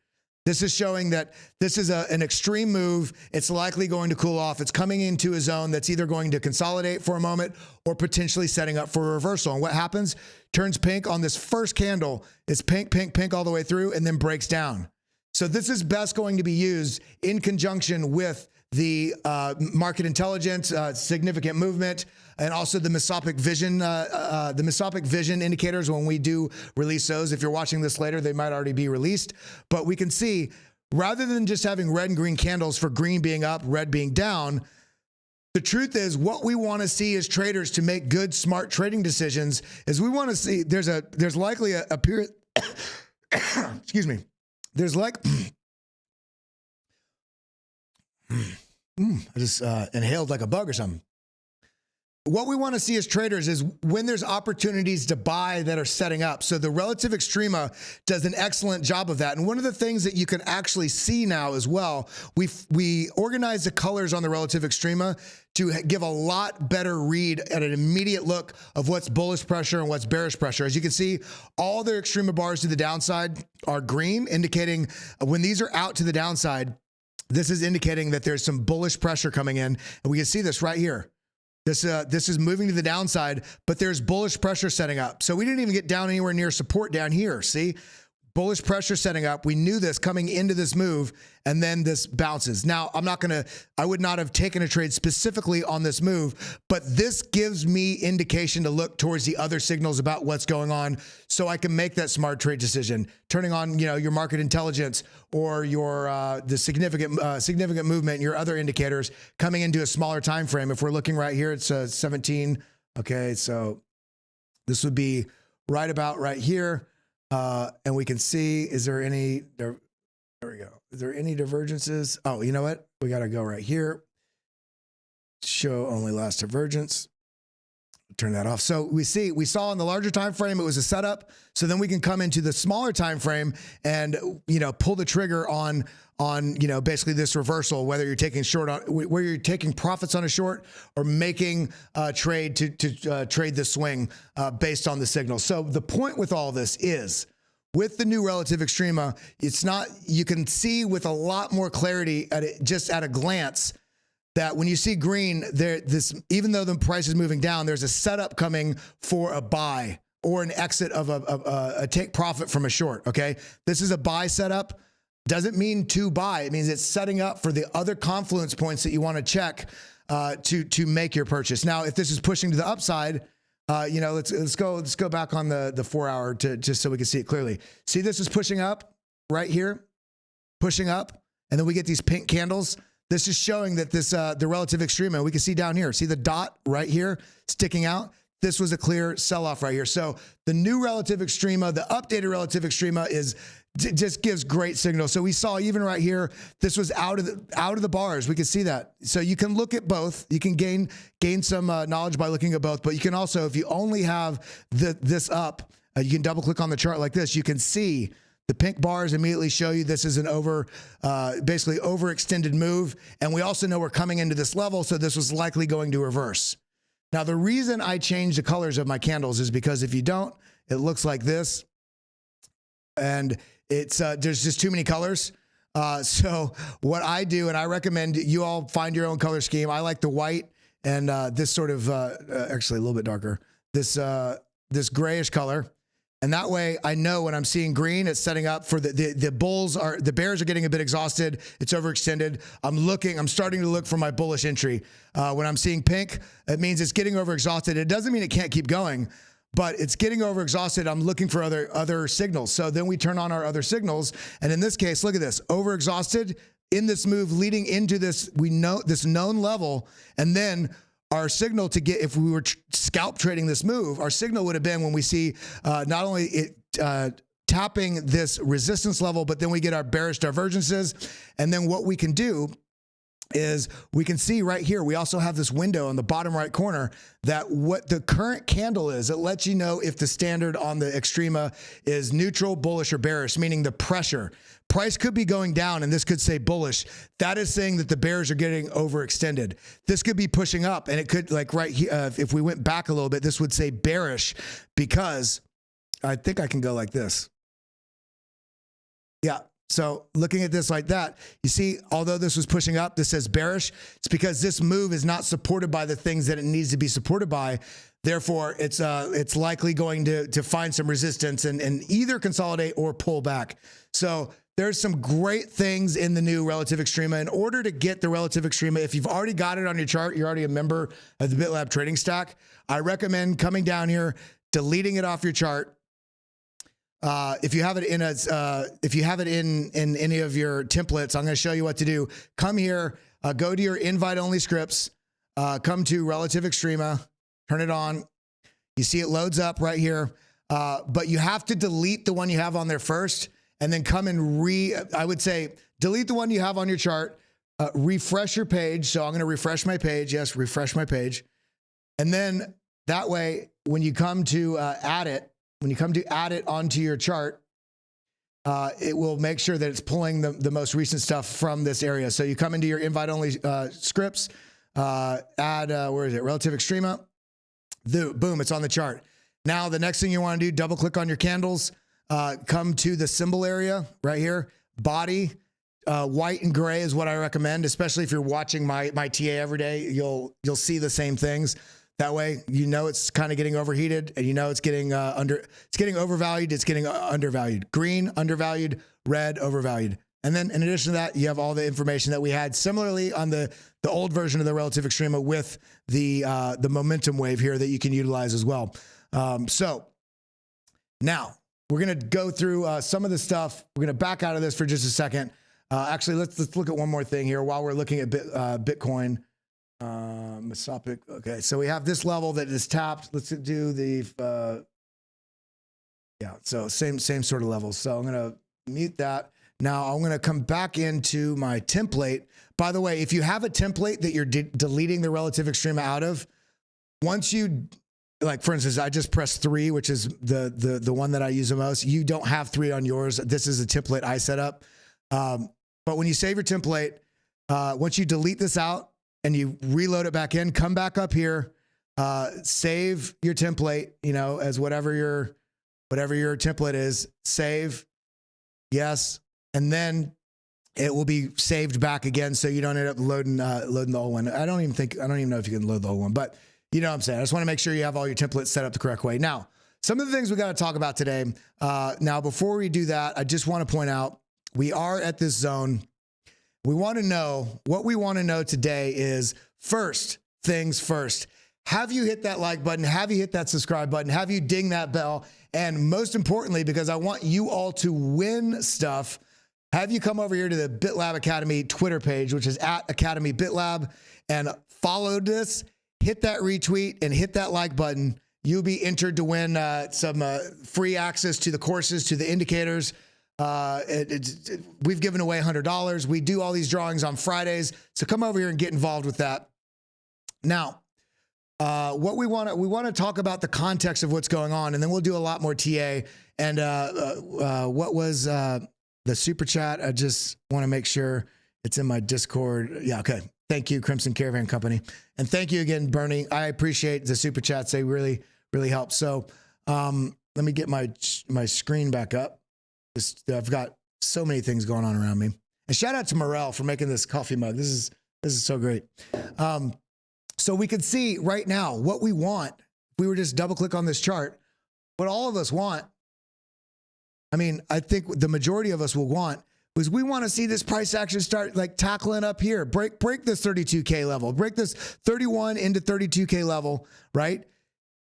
This is showing that this is an extreme move. It's likely going to cool off. It's coming into a zone that's either going to consolidate for a moment or potentially setting up for a reversal. And what happens? Turns pink on this first candle. It's pink, pink, pink all the way through and then breaks down. So this is best going to be used in conjunction with the market intelligence, significant movement, and also the mesopic vision indicators when we do release those. If you're watching this later, they might already be released. But we can see, rather than just having red and green candles for green being up, red being down, the truth is what we want to see as traders to make good, smart trading decisions is we want to see there's likely a period, excuse me, there's like, I just inhaled like a bug or something. What we want to see as traders is when there's opportunities to buy that are setting up. So the relative extrema does an excellent job of that. And one of the things that you can actually see now as well, we organize the colors on the relative extrema to give a lot better read at an immediate look of what's bullish pressure and what's bearish pressure. As you can see, all the extrema bars to the downside are green, indicating when these are out to the downside, this is indicating that there's some bullish pressure coming in. And we can see this right here. This is moving to the downside, but there's bullish pressure setting up. So we didn't even get down anywhere near support down here. See? Bullish pressure setting up. We knew this coming into this move, and then this bounces. Now, I would not have taken a trade specifically on this move, but this gives me indication to look towards the other signals about what's going on so I can make that smart trade decision. Turning on, your market intelligence or your the significant movement, your other indicators coming into a smaller time frame. If we're looking right here, it's 17. Okay, so this would be right about right here. And we can see, is there any, there we go. Is there any divergences? Oh, you know what? We got to go right here. Show only last divergence. Turn that off. So we saw in the larger time frame, it was a setup. So then we can come into the smaller time frame and, pull the trigger on basically this reversal, whether you're taking where you're taking profits on a short or making a trade to trade the swing based on the signal. So the point with all this is, with the new relative extrema, you can see with a lot more clarity just at a glance that when you see green, even though the price is moving down, there's a setup coming for a buy or an exit of a take profit from a short. Okay, this is a buy setup. Doesn't mean to buy. It means it's setting up for the other confluence points that you want to check to make your purchase. Now, if this is pushing to the upside, let's go back on the 4 hour just so we can see it clearly. See, this is pushing up right here, pushing up, and then we get these pink candles. This is showing that the relative extrema, we can see down here. See the dot right here sticking out? This was a clear sell-off right here. So the new relative extrema, the updated relative extrema just gives great signal. So we saw even right here, this was out of the bars. We can see that. So you can look at both. You can gain some knowledge by looking at both. But you can also, if you only have this up, you can double click on the chart like this. You can see The pink bars immediately show you this is an basically overextended move. And we also know we're coming into this level, so this was likely going to reverse. Now, the reason I changed the colors of my candles is because if you don't, it looks like this. And it's there's just too many colors. So what I do, and I recommend you all find your own color scheme. I like the white and this sort of, actually a little bit darker, this grayish color. And that way I know when I'm seeing green, it's setting up for the bears are getting a bit exhausted. It's overextended. I'm starting to look for my bullish entry. When I'm seeing pink, it means it's getting overexhausted. It doesn't mean it can't keep going, but it's getting overexhausted. I'm looking for other signals. So then we turn on our other signals. And in this case, look at this, overexhausted in this move leading into this, we know this known level. And then our signal to get, if we were scalp trading this move, our signal would have been when we see not only it tapping this resistance level, but then we get our bearish divergences. And then what we can do is we can see right here, we also have this window on the bottom right corner that what the current candle is. It lets you know if the standard on the extrema is neutral, bullish, or bearish, meaning the pressure. Price could be going down and this could say bullish. That is saying that the bears are getting overextended. This could be pushing up and it could, like right here, if we went back a little bit, this would say bearish because I think I can go like this. Yeah. So looking at this like that, you see, although this was pushing up, this says bearish. It's because this move is not supported by the things that it needs to be supported by. Therefore, it's likely going to find some resistance and either consolidate or pull back. So there's some great things in the new relative extrema. In order to get the relative extrema, if you've already got it on your chart, you're already a member of the BitLab trading stack, I recommend coming down here, deleting it off your chart. If you have it in in any of your templates, I'm going to show you what to do. Come here, go to your invite only scripts, come to relative extrema, turn it on. You see it loads up right here, but you have to delete the one you have on there first, and then come and I would say delete the one you have on your chart, refresh your page. So I'm going to refresh my page. Yes, refresh my page, and then that way when you come to add it. When you come to add it onto your chart, it will make sure that it's pulling the most recent stuff from this area. So you come into your invite only scripts, add, where is it? Relative extrema. Boom, it's on the chart. Now, the next thing you want to do, double click on your candles, come to the symbol area right here, body, white and gray is what I recommend, especially if you're watching my TA every day, you'll see the same things. That way, you know it's kind of getting overheated, and you know it's getting overvalued, it's getting undervalued. Green, undervalued, red, overvalued. And then in addition to that, you have all the information that we had similarly on the old version of the relative extrema with the momentum wave here that you can utilize as well. So now we're going to go through some of the stuff. We're going to back out of this for just a second. Actually, let's look at one more thing here while we're looking at Bitcoin. Mesopic. Okay, so we have this level that is tapped. Let's do the so same sort of level. So I'm gonna mute that. Now I'm gonna come back into my template. By the way, if you have a template that you're deleting the relative extrema out of, once you, like for instance, I just pressed 3, which is the one that I use the most. You don't have 3 on yours. This is a template I set up. But when you save your template, once you delete this out and you reload it back in, come back up here, save your template, you know, as whatever your template is, save, yes, and then it will be saved back again, so you don't end up loading the old one. I don't even know if you can load the old one, but you know what I'm saying. I just want to make sure you have all your templates set up the correct way. Now, some of the things we got to talk about today. Now, before we do that, I just want to point out we are at this zone. We want to know, what we want to know today is, first things first. Have you hit that like button? Have you hit that subscribe button? Have you ding that bell? And most importantly, because I want you all to win stuff, have you come over here to the BitLab Academy Twitter page, which is at Academy BitLab, and follow this, hit that retweet, and hit that like button. You'll be entered to win some free access to the courses, to the indicators. We've given away $100. We do all these drawings on Fridays. So come over here and get involved with that. Now, what we want to talk about the context of what's going on, and then we'll do a lot more TA. And what was the super chat? I just want to make sure it's in my Discord. Yeah, okay. Thank you, Crimson Caravan Company, and thank you again, Bernie. I appreciate the super chats; they really help. So let me get my screen back up. I've got so many things going on around me. And shout out to Morel for making this coffee mug. This is so great. So we can see right now what we want. If we were just double click on this chart, what all of us want, I mean, I think the majority of us will want, is we want to see this price action start like tackling up here, break this 32K level, break this 31 into 32K level, right?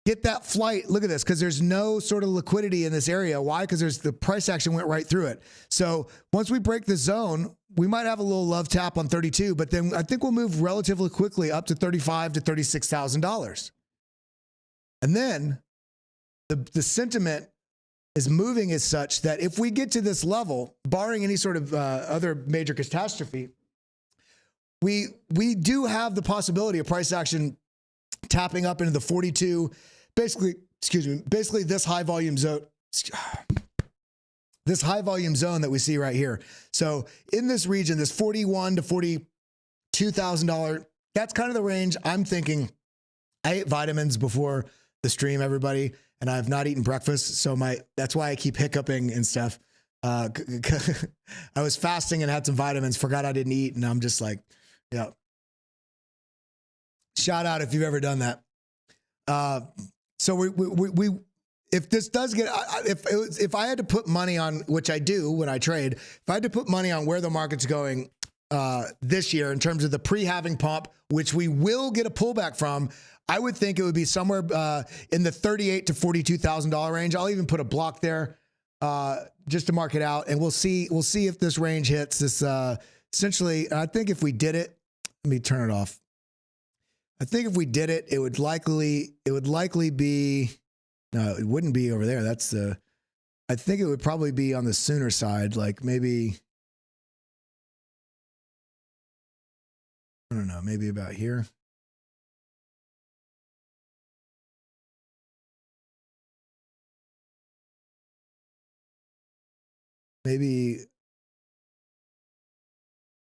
Get that flight. Look at this, because there's no sort of liquidity in this area. Why? Because the price action went right through it. So once we break the zone, we might have a little love tap on 32, but then I think we'll move relatively quickly up to $35,000 to $36,000. And then the sentiment is moving as such that if we get to this level, barring any sort of other major catastrophe, we do have the possibility of price action tapping up into the 42, basically this high volume zone, that we see right here. So in this region, this $41,000 to $42,000, that's kind of the range I'm thinking. I ate vitamins before the stream, everybody, and I have not eaten breakfast. So that's why I keep hiccuping and stuff. I was fasting and had some vitamins, forgot I didn't eat. And I'm just like, yeah. Shout out if you've ever done that. So we if this does get, if I had to put money on, which I do when I trade, if I had to put money on where the market's going this year in terms of the pre-halving pump, which we will get a pullback from, I would think it would be somewhere in the $38,000 to $42,000 range. I'll even put a block there just to mark it out, and we'll see if this range hits this. Essentially, I think if we did it, let me turn it off. I think if we did it, it would likely be, no, it wouldn't be over there. I think it would probably be on the sooner side, like maybe, I don't know, maybe about here. Maybe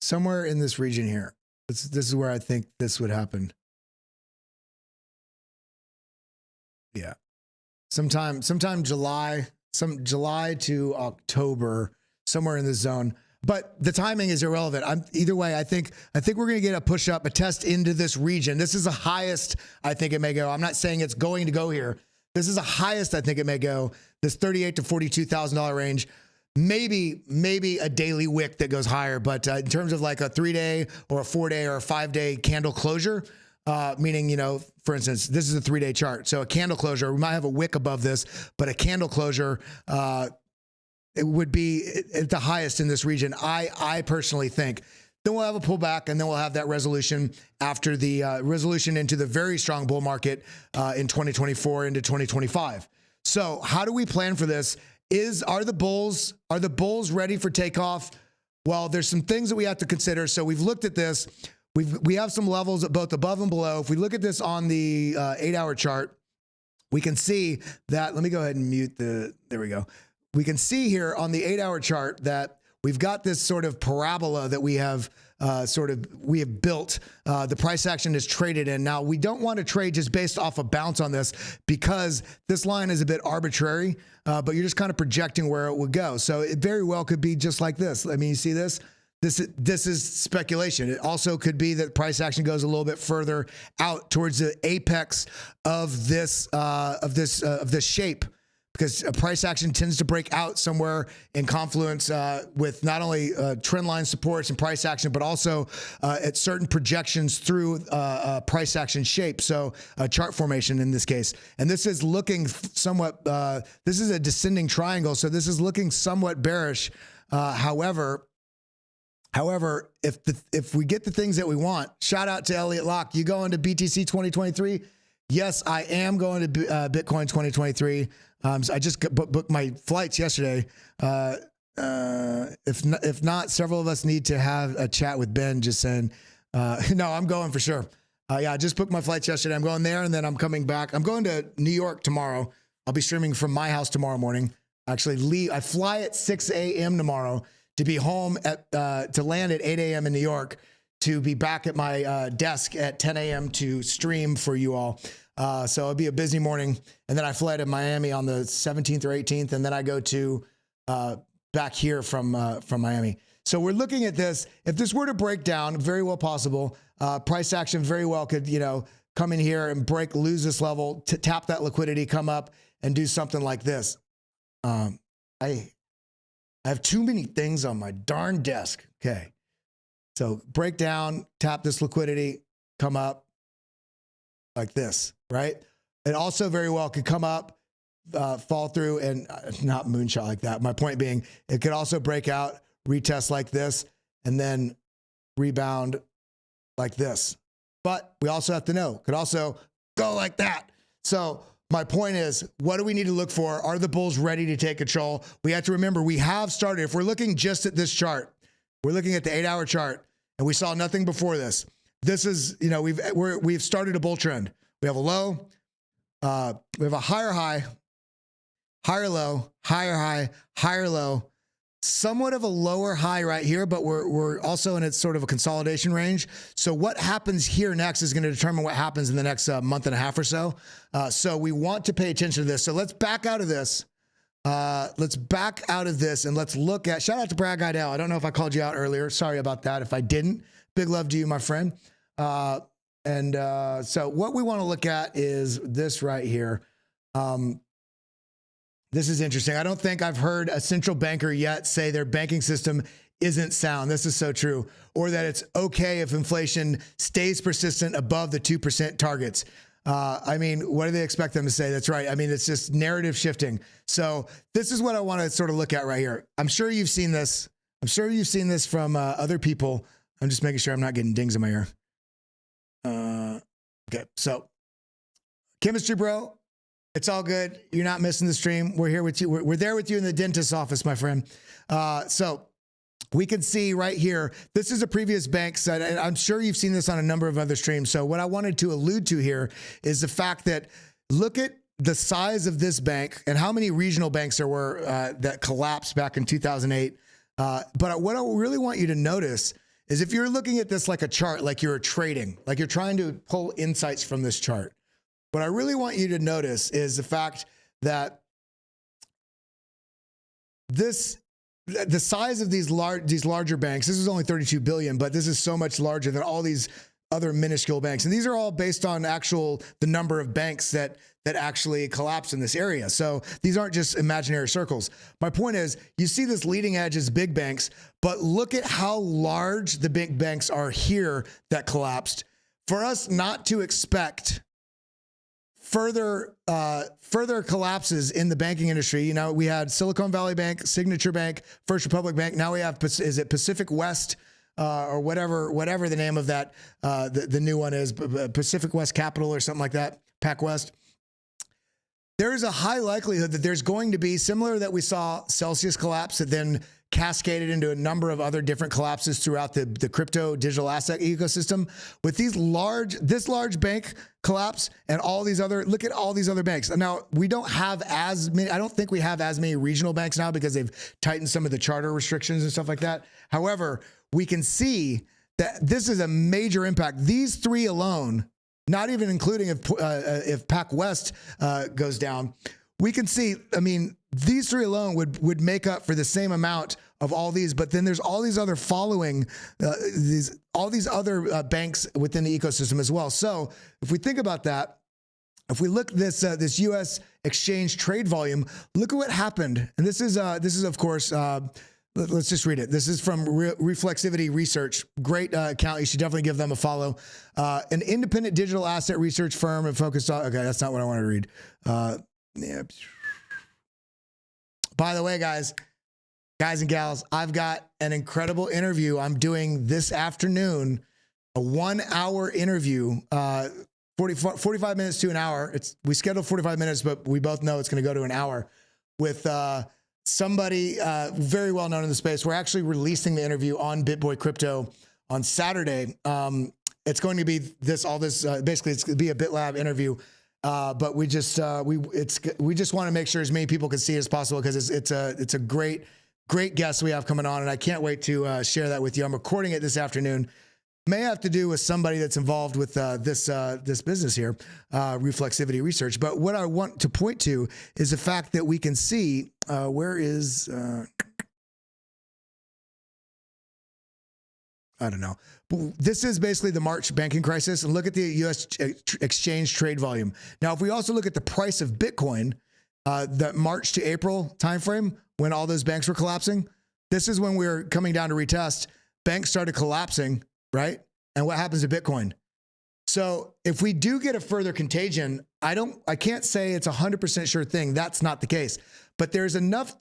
somewhere in this region here. This is where I think this would happen. Yeah. Sometime July to October, somewhere in this zone. But the timing is irrelevant. Either way, I think we're going to get a push up, a test into this region. This is the highest I think it may go. I'm not saying it's going to go here. This is the highest I think it may go. This $38,000 to $42,000 range. Maybe a daily wick that goes higher, but in terms of like a 3-day or a 4-day or a 5-day candle closure, meaning, for instance, this is a 3-day chart. So a candle closure, we might have a wick above this, but a candle closure, it would be at the highest in this region. I personally think. Then we'll have a pullback, and then we'll have that resolution after the resolution into the very strong bull market in 2024 into 2025. So how do we plan for this? Are the bulls ready for takeoff? Well, there's some things that we have to consider. So we've looked at this. We have some levels both above and below. If we look at this on the 8-hour chart, we can see that, let me go ahead and mute there we go. We can see here on the 8-hour chart that we've got this sort of parabola that we have built. The price action is traded in. Now, we don't want to trade just based off a bounce on this, because this line is a bit arbitrary, but you're just kind of projecting where it would go. So it very well could be just like this. I mean, you see this? This is speculation. It also could be that price action goes a little bit further out towards the apex of this shape, because a price action tends to break out somewhere in confluence with not only trend line supports and price action, but also at certain projections through price action shape. So chart formation in this case. And this is looking somewhat, this is a descending triangle. So this is looking somewhat bearish. However, if we get the things that we want, shout out to Elliot Locke. You going to BTC 2023? Yes, I am going to Bitcoin 2023. So I just booked my flights yesterday. If not, several of us need to have a chat with Ben, just saying, no, I'm going for sure. Yeah, I just booked my flights yesterday. I'm going there and then I'm coming back. I'm going to New York tomorrow. I'll be streaming from my house tomorrow morning. Actually, I fly at 6 a.m. tomorrow to be home to land at 8 a.m. in New York, to be back at my desk at 10 a.m. to stream for you all. So it'll be a busy morning. And then I fly to Miami on the 17th or 18th. And then I go to back here from Miami. So we're looking at this. If this were to break down, very well possible, price action very well could, come in here and lose this level, to tap that liquidity, come up and do something like this. I have too many things on my darn desk. Okay. So break down, tap this liquidity, come up like this, right? It also very well could come up, fall through, and not moonshot like that. My point being, it could also break out, retest like this, and then rebound like this. But we also have to know, could also go like that. So my point is, what do we need to look for? Are the bulls ready to take control? We have to remember, we have started. If we're looking just at this chart, we're looking at the 8-hour chart, and we saw nothing before this. This is, we've started a bull trend. We have a low, we have a higher high, higher low, higher high, higher low, somewhat of a lower high right here, but we're also in its sort of a consolidation range. So what happens here next is going to determine what happens in the next month and a half or so. So we want to pay attention to this. So let's back out of this. Let's back out of this and let's look at, shout out to Brad Guidell. I don't know if I called you out earlier. Sorry about that. If I didn't, big love to you, my friend. So what we want to look at is this right here. This is interesting. I don't think I've heard a central banker yet say their banking system isn't sound. This is so true. Or that it's okay if inflation stays persistent above the 2% targets. I mean, what do they expect them to say? That's right. I mean, it's just narrative shifting. So this is what I want to sort of look at right here. I'm sure you've seen this. I'm sure you've seen this from other people. I'm just making sure I'm not getting dings in my ear. Okay. So chemistry bro, it's all good. You're not missing the stream. We're here with you. We're there with you in the dentist's office, my friend. So we can see right here, this is a previous bank site, and I'm sure you've seen this on a number of other streams. So what I wanted to allude to here is the fact that look at the size of this bank and how many regional banks there were that collapsed back in 2008. But what I really want you to notice is if you're looking at this like a chart, like you're trading, like you're trying to pull insights from this chart, what I really want you to notice is the fact that the size of these larger banks, this is only 32 billion, but this is so much larger than all these other minuscule banks. And these are all based on the number of banks that actually collapse in this area. So these aren't just imaginary circles. My point is, you see this leading edge is big banks, but look at how large the big banks are here that collapsed. For us not to expect further collapses in the banking industry. We had Silicon Valley Bank, Signature Bank, First Republic Bank. Now we have, is it Pacific West or whatever the name of that, the new one is, Pacific West Capital or something like that, PacWest. There is a high likelihood that there's going to be, similar that we saw Celsius collapse that then cascaded into a number of other different collapses throughout the crypto digital asset ecosystem. With this large bank collapse and look at all these other banks. And now we don't have as many, I don't think we have as many regional banks now because they've tightened some of the charter restrictions and stuff like that. However, we can see that this is a major impact. These three alone, not even including if PacWest goes down, we can see, I mean, these three alone would make up for the same amount of all these, but then there's all these other following, all these other banks within the ecosystem as well. So if we think about that, if we look at this U.S. exchange trade volume, look at what happened. And this is of course, let's just read it. This is from Reflexivity Research. Great account. You should definitely give them a follow. An independent digital asset research firm and focused on, okay, that's not what I want to read. Yeah. By the way, guys and gals, I've got an incredible interview I'm doing this afternoon, a 1-hour interview, 45 minutes to an hour. We scheduled 45 minutes, but we both know it's going to go to an hour with somebody very well known in the space. We're actually releasing the interview on BitBoy Crypto on Saturday. it's going to be basically it's going to be a BitLab interview. But we just want to make sure as many people can see it as possible, because it's a great guest we have coming on, and I can't wait to share that with you. I'm recording it this afternoon. May have to do with somebody that's involved with this business here, reflexivity research. But what I want to point to is the fact that we can see where is I don't know. This is basically the March banking crisis, and look at the U.S. exchange trade volume. Now, if we also look at the price of Bitcoin, the March to April timeframe when all those banks were collapsing, this is when we were coming down to retest. Banks started collapsing, right? And what happens to Bitcoin? So if we do get a further contagion, I can't say it's 100% sure thing. That's not the case. But there's enough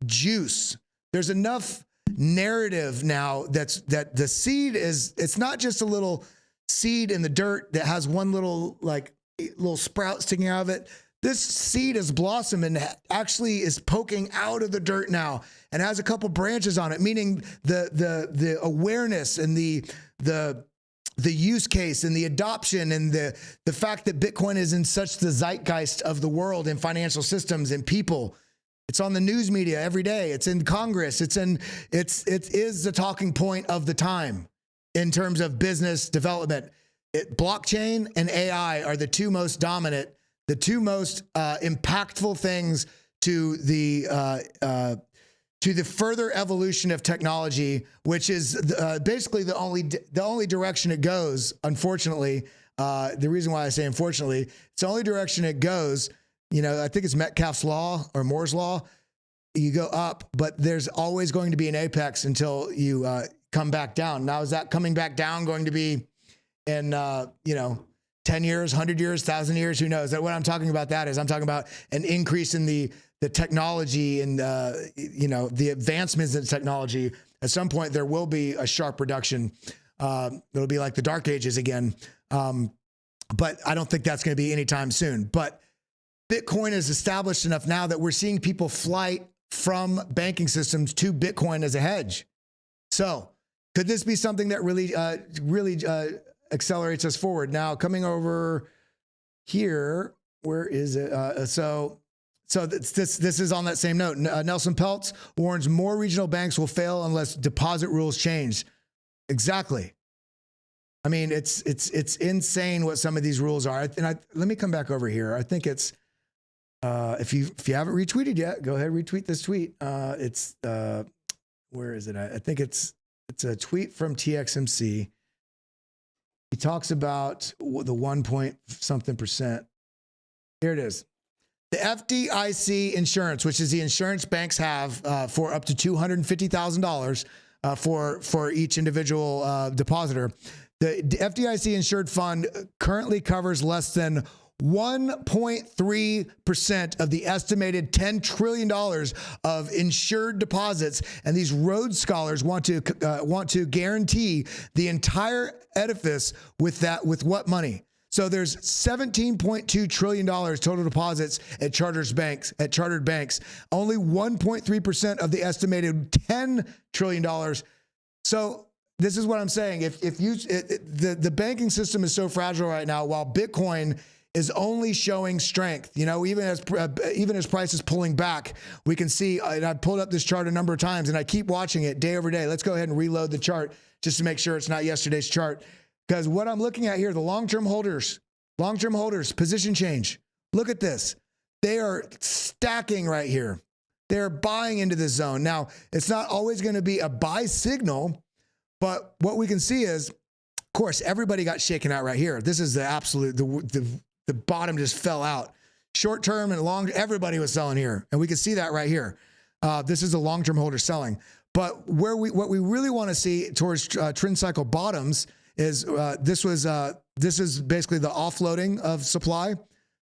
juice. There's enough narrative now that the seed it's not just a little seed in the dirt that has one little sprout sticking out of it. This seed is blossoming and actually is poking out of the dirt now and has a couple branches on it, meaning the awareness and the use case and the adoption and the fact that Bitcoin is in such the zeitgeist of the world and financial systems and people. It's on the news media every day. It's in Congress. It is the talking point of the time in terms of business development. Blockchain and AI are the two most dominant, the two most impactful things to the further evolution of technology, which is basically the only direction it goes. Unfortunately, the reason why I say unfortunately, it's the only direction it goes. I think it's Metcalfe's law or Moore's law. You go up, but there's always going to be an apex until you come back down. Now, is that coming back down going to be in 10 years, 100 years, 1,000 years? Who knows? What I'm talking about I'm talking about an increase in the technology and the advancements in technology. At some point, there will be a sharp reduction. It'll be like the Dark Ages again. But I don't think that's going to be anytime soon. But Bitcoin is established enough now that we're seeing people flight from banking systems to Bitcoin as a hedge. So could this be something that really accelerates us forward? Now, coming over here, where is it? So this is on that same note. Nelson Peltz warns more regional banks will fail unless deposit rules change. Exactly. I mean, it's insane what some of these rules are. And let me come back over here. I think it's. If you haven't retweeted yet, go ahead and retweet this tweet. Where is it? I think it's a tweet from TXMC. He talks about the 1 point something percent. Here it is. The FDIC insurance, which is the insurance banks have for up to $250,000 for each individual depositor. The FDIC insured fund currently covers less than 1.3% of the estimated $10 trillion of insured deposits, and these Rhodes scholars want to guarantee the entire edifice with what money? So there's $17.2 trillion total deposits at chartered banks. Only 1.3% of the estimated $10 trillion. So this is what I'm saying. The banking system is so fragile right now, while Bitcoin is only showing strength. Even as prices pulling back, we can see, and I pulled up this chart a number of times and I keep watching it day over day. Let's go ahead and reload the chart just to make sure it's not yesterday's chart. Because what I'm looking at here, the long-term holders, position change. Look at this. They are stacking right here. They're buying into this zone. Now, it's not always going to be a buy signal, but what we can see is, of course, everybody got shaken out right here. This is the absolute, the bottom just fell out. Short term and long, everybody was selling here. And we can see that right here. This is a long-term holder selling. But what we really want to see towards trend cycle bottoms is this is basically the offloading of supply,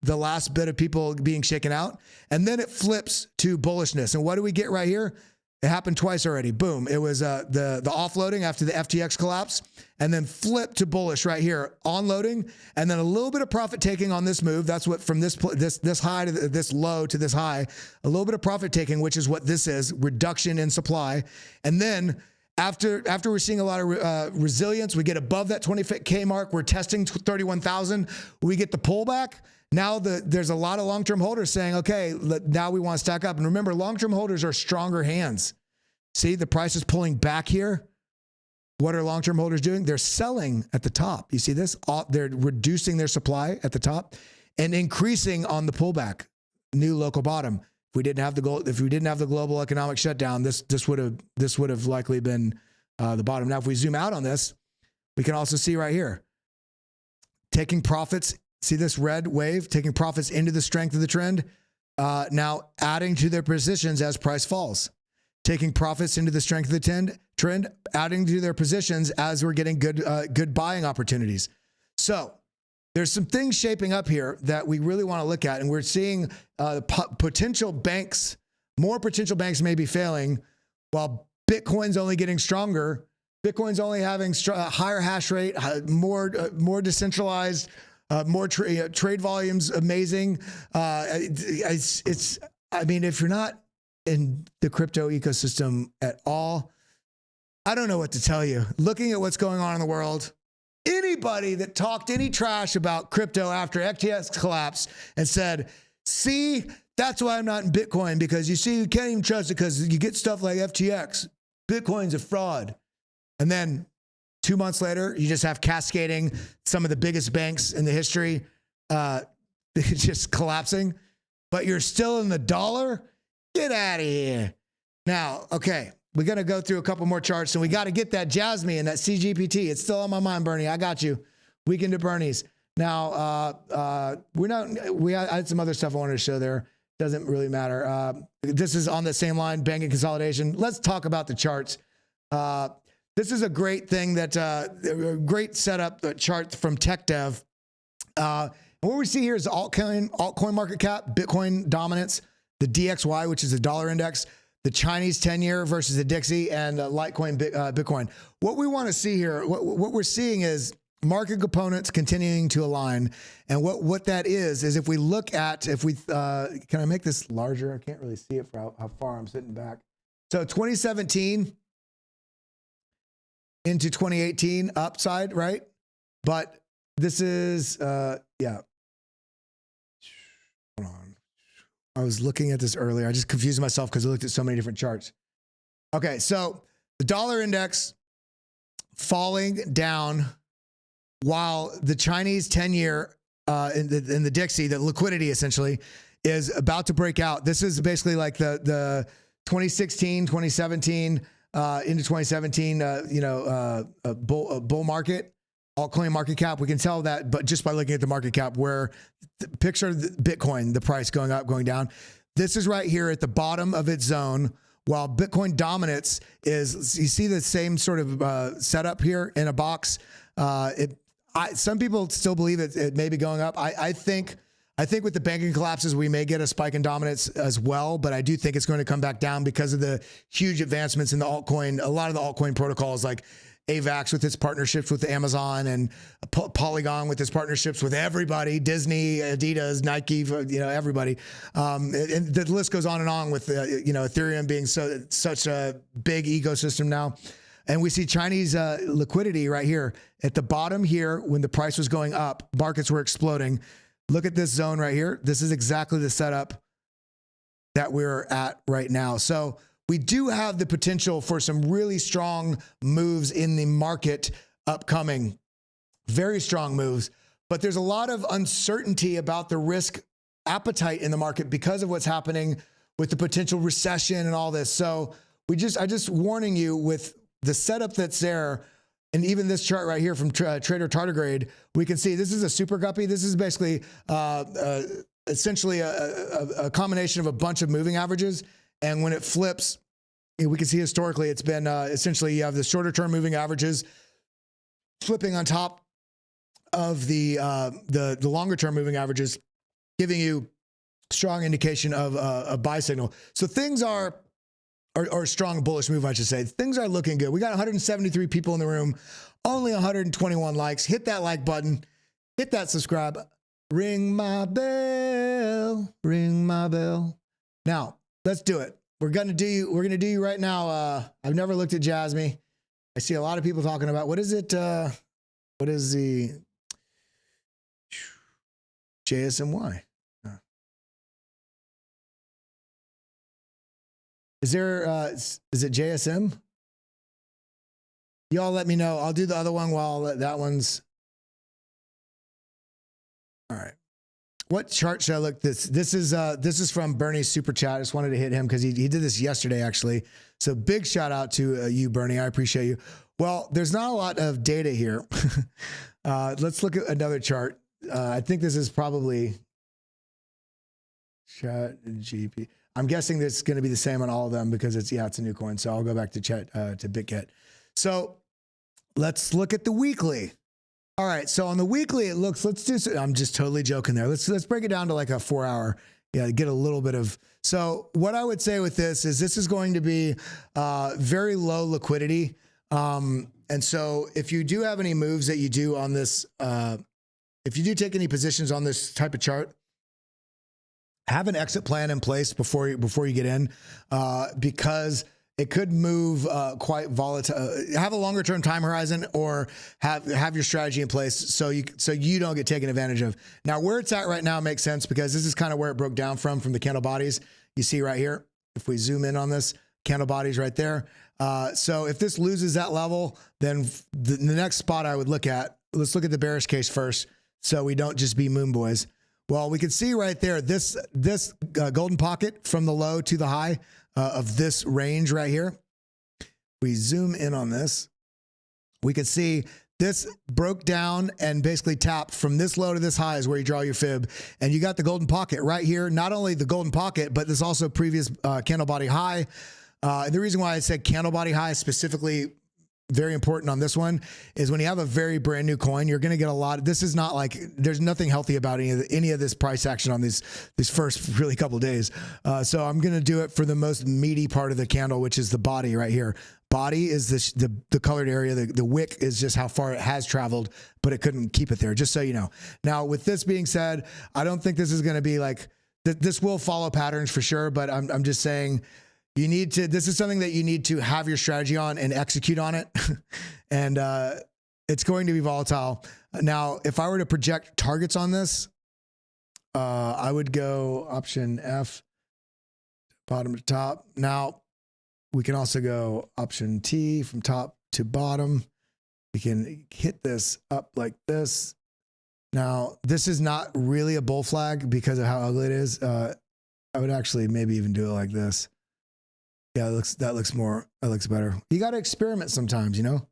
the last bit of people being shaken out. And then it flips to bullishness. And what do we get right here? It happened twice already. Boom. It was the offloading after the FTX collapse, and then flip to bullish right here, onloading, and then a little bit of profit taking on this move. That's what from this high to this low to this high, a little bit of profit taking, which is what this is, reduction in supply. And then After we're seeing a lot of resilience, we get above that 20K mark. We're testing 31,000. We get the pullback. Now there's a lot of long-term holders saying, okay, now we want to stack up. And remember, long-term holders are stronger hands. See, the price is pulling back here. What are long-term holders doing? They're selling at the top. You see this? They're reducing their supply at the top and increasing on the pullback. New local bottom. If we didn't have the global economic shutdown, this would have likely been the bottom. Now, if we zoom out on this, we can also see right here, taking profits. See this red wave, taking profits into the strength of the trend. Now adding to their positions as price falls, taking profits into the strength of the trend, adding to their positions as we're getting good buying opportunities. So there's some things shaping up here that we really want to look at, and we're seeing potential banks, more potential banks may be failing, while Bitcoin's only getting stronger. Bitcoin's only having higher hash rate, more decentralized, more trade volumes, amazing. I mean, if you're not in the crypto ecosystem at all, I don't know what to tell you. Looking at what's going on in the world, anybody that talked any trash about crypto after FTX collapsed and said, see, that's why I'm not in Bitcoin, because you see, you can't even trust it because you get stuff like FTX. Bitcoin's a fraud. And then 2 months later, you just have cascading some of the biggest banks in the history just collapsing, but you're still in the dollar? Get out of here. Now, okay. We're going to go through a couple more charts, and we got to get that Jasmine and that CGPT. It's still on my mind, Bernie. I got you. Weekend at Bernie's. Now, I had some other stuff I wanted to show there. Doesn't really matter. This is on the same line, banking consolidation. Let's talk about the charts. This is a great thing a great setup chart from TechDev. And what we see here is altcoin market cap, Bitcoin dominance, the DXY, which is a dollar index, the Chinese 10-year versus the Dixie, and Litecoin Bitcoin. What we want to see here, what we're seeing is market components continuing to align. And what that is if we look at, can I make this larger? I can't really see it for how far I'm sitting back. So 2017 into 2018 upside, right? But this is, yeah. Hold on. I was looking at this earlier. I just confused myself because I looked at so many different charts. Okay, so the dollar index falling down while the Chinese 10-year in the Dixie, the liquidity essentially, is about to break out. This is basically like the 2016, 2017, into 2017, bull market. Altcoin market cap, we can tell that, but just by looking at the market cap, where picture Bitcoin, the price going up, going down. This is right here at the bottom of its zone, while Bitcoin dominance is, you see the same sort of setup here in a box. Some people still believe it may be going up. I think with the banking collapses, we may get a spike in dominance as well, but I do think it's going to come back down because of the huge advancements in the altcoin. A lot of the altcoin protocols, like AVAX with its partnerships with Amazon, and Polygon with its partnerships with everybody, Disney, Adidas, Nike, everybody. And the list goes on with, Ethereum being such a big ecosystem now. And we see Chinese liquidity right here at the bottom here. When the price was going up, markets were exploding. Look at this zone right here. This is exactly the setup that we're at right now. So we do have the potential for some really strong moves in the market upcoming, very strong moves, but there's a lot of uncertainty about the risk appetite in the market because of what's happening with the potential recession and all this. So I just warning you with the setup that's there. And even this chart right here from Trader Tardigrade, we can see this is a super guppy. This is basically essentially a combination of a bunch of moving averages. And when it flips, we can see historically it's been essentially you have the shorter term moving averages flipping on top of the longer term moving averages, giving you strong indication of a buy signal. So things are strong bullish move, I should say. Things are looking good. We got 173 people in the room, only 121 likes. Hit that like button, hit that subscribe, ring my bell, ring my bell. Now let's do it. We're gonna do you right now. I've never looked at Jasmine. I see a lot of people talking about, what is it? What is the JSMY? Is there, is it JSM? Y'all let me know. I'll do the other one while that one's. All right. What chart should I look this? This is from Bernie's super chat. I just wanted to hit him because he did this yesterday, actually. So big shout out to you, Bernie. I appreciate you. Well, there's not a lot of data here. Let's look at another chart. I think this is probably ChatGPT. I'm guessing this is going to be the same on all of them because it's a new coin. So I'll go back to BitGet. So let's look at the weekly. All right. So on the weekly, it looks, I'm just totally joking there. Let's break it down to like a 4 hour. Yeah. Get a little bit of, so what I would say with this is going to be very low liquidity. And so if you do have any moves that you do on this, if you do take any positions on this type of chart, have an exit plan in place before you get in, because it could move quite volatile. Have a longer term time horizon, or have your strategy in place so you don't get taken advantage of. Now, where it's at right now makes sense because this is kind of where it broke down from the candle bodies. You see right here, if we zoom in on this, candle bodies right there. So if this loses that level, then the next spot I would look at, let's look at the bearish case first, so we don't just be moon boys. Well, we can see right there, this golden pocket from the low to the high of this range right here. We zoom in on this. We can see this broke down and basically tapped from this low to this high is where you draw your fib. And you got the golden pocket right here. Not only the golden pocket, but this also previous candle body high. The reason why I said candle body high specifically, very important on this one, is when you have a very brand new coin, you're going to get a lot of, this is not like, there's nothing healthy about any of this price action on these first really couple of days. So I'm going to do it for the most meaty part of the candle, which is the body right here. Body is the colored area. The wick is just how far it has traveled, but it couldn't keep it there, just so you know. Now, with this being said, I don't think this is going to be like, this will follow patterns for sure, but I'm just saying, you need to, this is something that you need to have your strategy on and execute on it. And it's going to be volatile. Now, if I were to project targets on this, I would go option F, bottom to top. Now, we can also go option T from top to bottom. We can hit this up like this. Now, this is not really a bull flag because of how ugly it is. I would actually maybe even do it like this. Yeah, that looks better. You got to experiment sometimes, you know.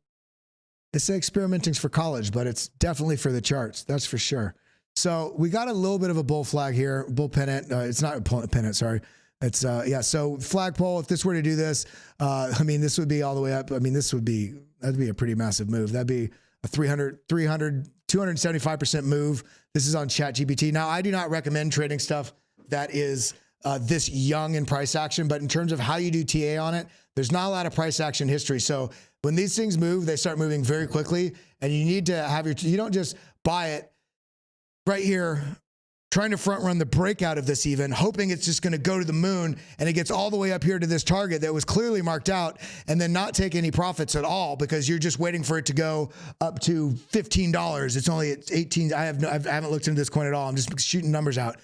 They say experimenting's for college, but it's definitely for the charts. That's for sure. So we got a little bit of a bull flag here, bull pennant. It's not a pennant, sorry. It's yeah. So flagpole. If this were to do this, I mean, this would be all the way up. I mean, that'd be a pretty massive move. That'd be a 275% move. This is on ChatGPT. Now, I do not recommend trading stuff that is this young in price action, but in terms of how you do TA on it, there's not a lot of price action history. So when these things move, they start moving very quickly, and you need to have you don't just buy it right here, trying to front run the breakout of this even, hoping it's just going to go to the moon and it gets all the way up here to this target that was clearly marked out, and then not take any profits at all because you're just waiting for it to go up to $15. It's only at 18. I haven't looked into this coin at all. I'm just shooting numbers out.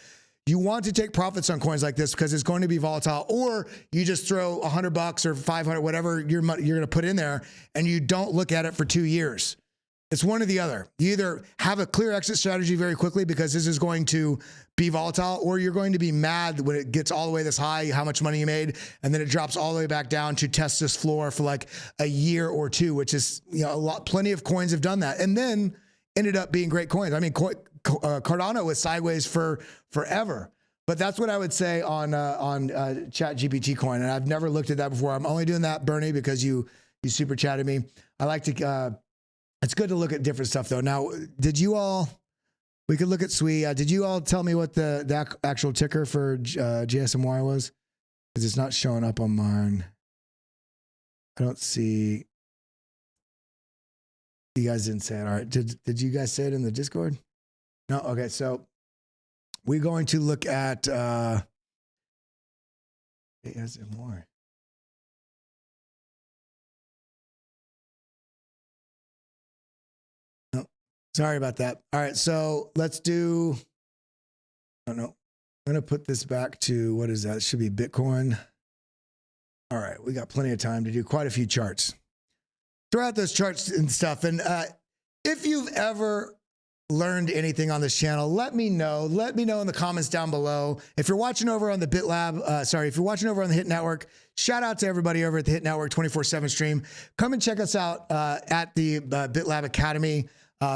You want to take profits on coins like this because it's going to be volatile, or you just throw $100 or 500, whatever you're going to put in there, and you don't look at it for 2 years. It's one or the other. You either have a clear exit strategy very quickly because this is going to be volatile, or you're going to be mad when it gets all the way this high, how much money you made, and then it drops all the way back down to test this floor for like a year or two, which is, you know, plenty of coins have done that, and then ended up being great coins. I mean, Cardano was sideways for forever, but that's what I would say on ChatGPT coin. And I've never looked at that before. I'm only doing that, Bernie, because you super chatted me. I like to, it's good to look at different stuff though. Now, we could look at SWE. Did you all tell me what the actual ticker for JSMY was? Because it's not showing up on mine. I don't see. You guys didn't say it. All right. Did you guys say it in the Discord? No. Okay. So we're going to look at ASMR. Sorry about that. All right, so let's do, I don't know. I'm going to put this back to, what is that? It should be Bitcoin. All right, we got plenty of time to do quite a few charts. Throw out those charts and stuff. And if you've ever learned anything on this channel, let me know. Let me know in the comments down below. If you're watching over on the BitLab, if you're watching over on the Hit Network, shout out to everybody over at the Hit Network 24/7 stream. Come and check us out at the BitLab Academy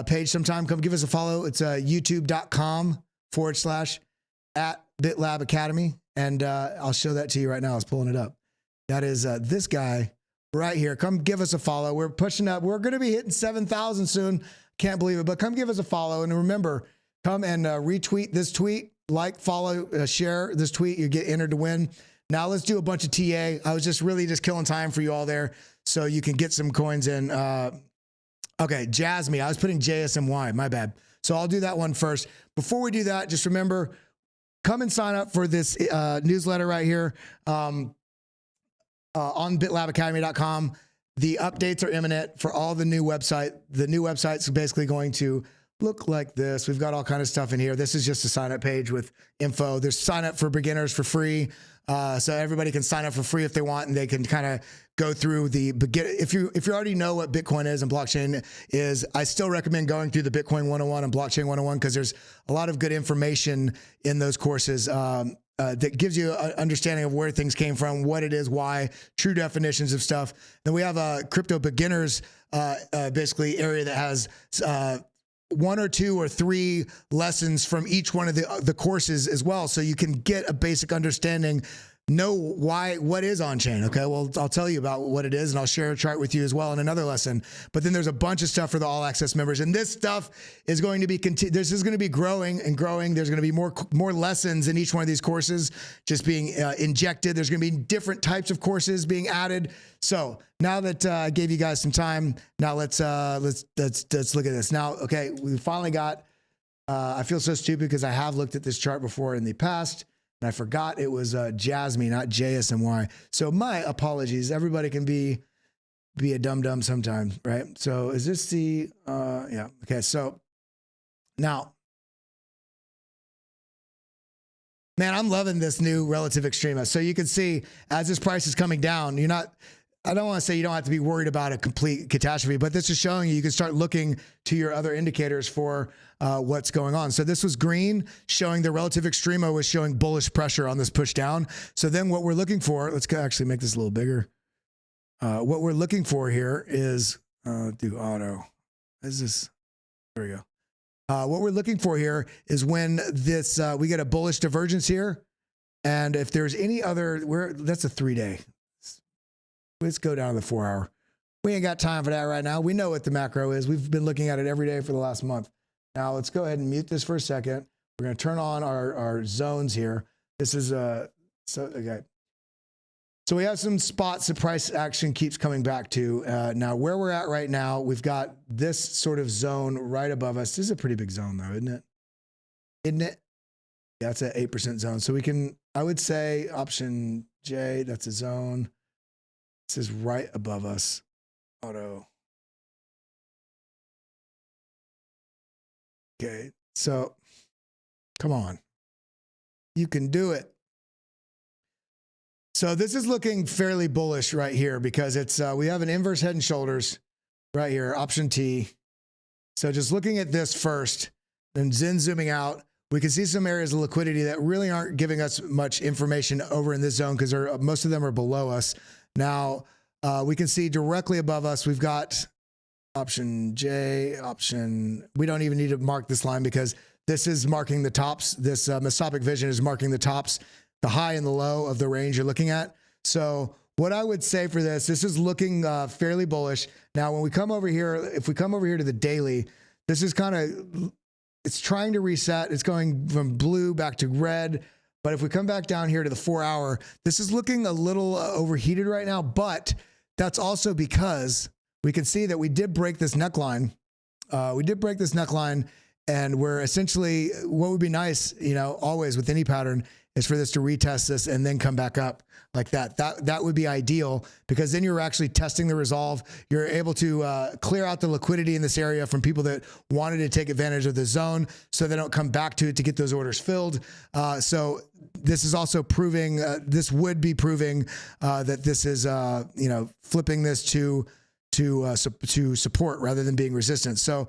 page sometime. Come give us a follow. It's youtube.com/@BitLab Academy. And I'll show that to you right now. I was pulling it up. That is this guy right here. Come give us a follow. We're pushing up. We're going to be hitting 7,000 soon. Can't believe it, but come give us a follow. And remember, come and retweet this tweet, like, follow, share this tweet. You get entered to win. Now let's do a bunch of TA. I was just killing time for you all there so you can get some coins in. Okay, Jasmine. I was putting JSMY. My bad. So I'll do that one first. Before we do that, just remember, come and sign up for this newsletter right here on bitlabacademy.com. The updates are imminent for all the new website. The new website's basically going to look like this. We've got all kind of stuff in here. This is just a sign up page with info. There's sign up for beginners for free. So everybody can sign up for free if they want, and they can kind of go through the begin. If you already know what Bitcoin is and blockchain is, I still recommend going through the Bitcoin 101 and blockchain 101 because there's a lot of good information in those courses. That gives you an understanding of where things came from, what it is, why, true definitions of stuff. Then we have a crypto beginners basically area that has 1 or 2 or 3 lessons from each one of the courses as well. So you can get a basic understanding, know what is on-chain. Okay, well, I'll tell you about what it is, and I'll share a chart with you as well in another lesson. But then there's a bunch of stuff for the all access members, and this stuff is going to be this is going to be growing and growing. There's going to be more lessons in each one of these courses just being injected. There's going to be different types of courses being added. So now that I gave you guys some time, now let's look at this. Now, okay, we finally got. I feel so stupid because I have looked at this chart before in the past. And I forgot it was Jasmine, not JSMY. So my apologies. Everybody can be a dum-dum sometimes, right? So is this the, yeah. Okay, so now, man, I'm loving this new relative extrema. So you can see as this price is coming down, I don't want to say you don't have to be worried about a complete catastrophe, but this is showing you can start looking to your other indicators for what's going on. So this was green, showing the relative extrema was showing bullish pressure on this push down. So then what we're looking for, let's actually make this a little bigger. What we're looking for here is, do auto. Is this, there we go. What we're looking for here is when this, we get a bullish divergence here. And if there's any other, that's a 3-day. Let's go down to the 4-hour. We ain't got time for that right now. We know what the macro is. We've been looking at it every day for the last month. Now let's go ahead and mute this for a second. We're going to turn on our zones here. This is okay. So we have some spots that price action keeps coming back to. Now where we're at right now, we've got this sort of zone right above us. This is a pretty big zone though, isn't it? Isn't it? Yeah, it's an 8% zone. So we can, I would say option J, that's a zone. This is right above us. Auto. Okay, so come on. You can do it. So this is looking fairly bullish right here because it's we have an inverse head and shoulders right here, option T. So just looking at this first, then zooming out, we can see some areas of liquidity that really aren't giving us much information over in this zone because most of them are below us. Now, we can see directly above us, we've got option J, we don't even need to mark this line because this is marking the tops. This mesopic vision is marking the tops, the high and the low of the range you're looking at. So what I would say for this is looking fairly bullish. Now, when we come over here, if we come over here to the daily, this is kind of, it's trying to reset. It's going from blue back to red. But if we come back down here to the 4-hour, this is looking a little overheated right now, but that's also because we can see that we did break this neckline. And we're essentially, what would be nice, you know, always with any pattern is for this to retest this and then come back up like that. That would be ideal, because then you're actually testing the resolve. You're able to clear out the liquidity in this area from people that wanted to take advantage of the zone, so they don't come back to it to get those orders filled. So this is also proving, this would be proving that this is, you know, flipping this to support rather than being resistance. So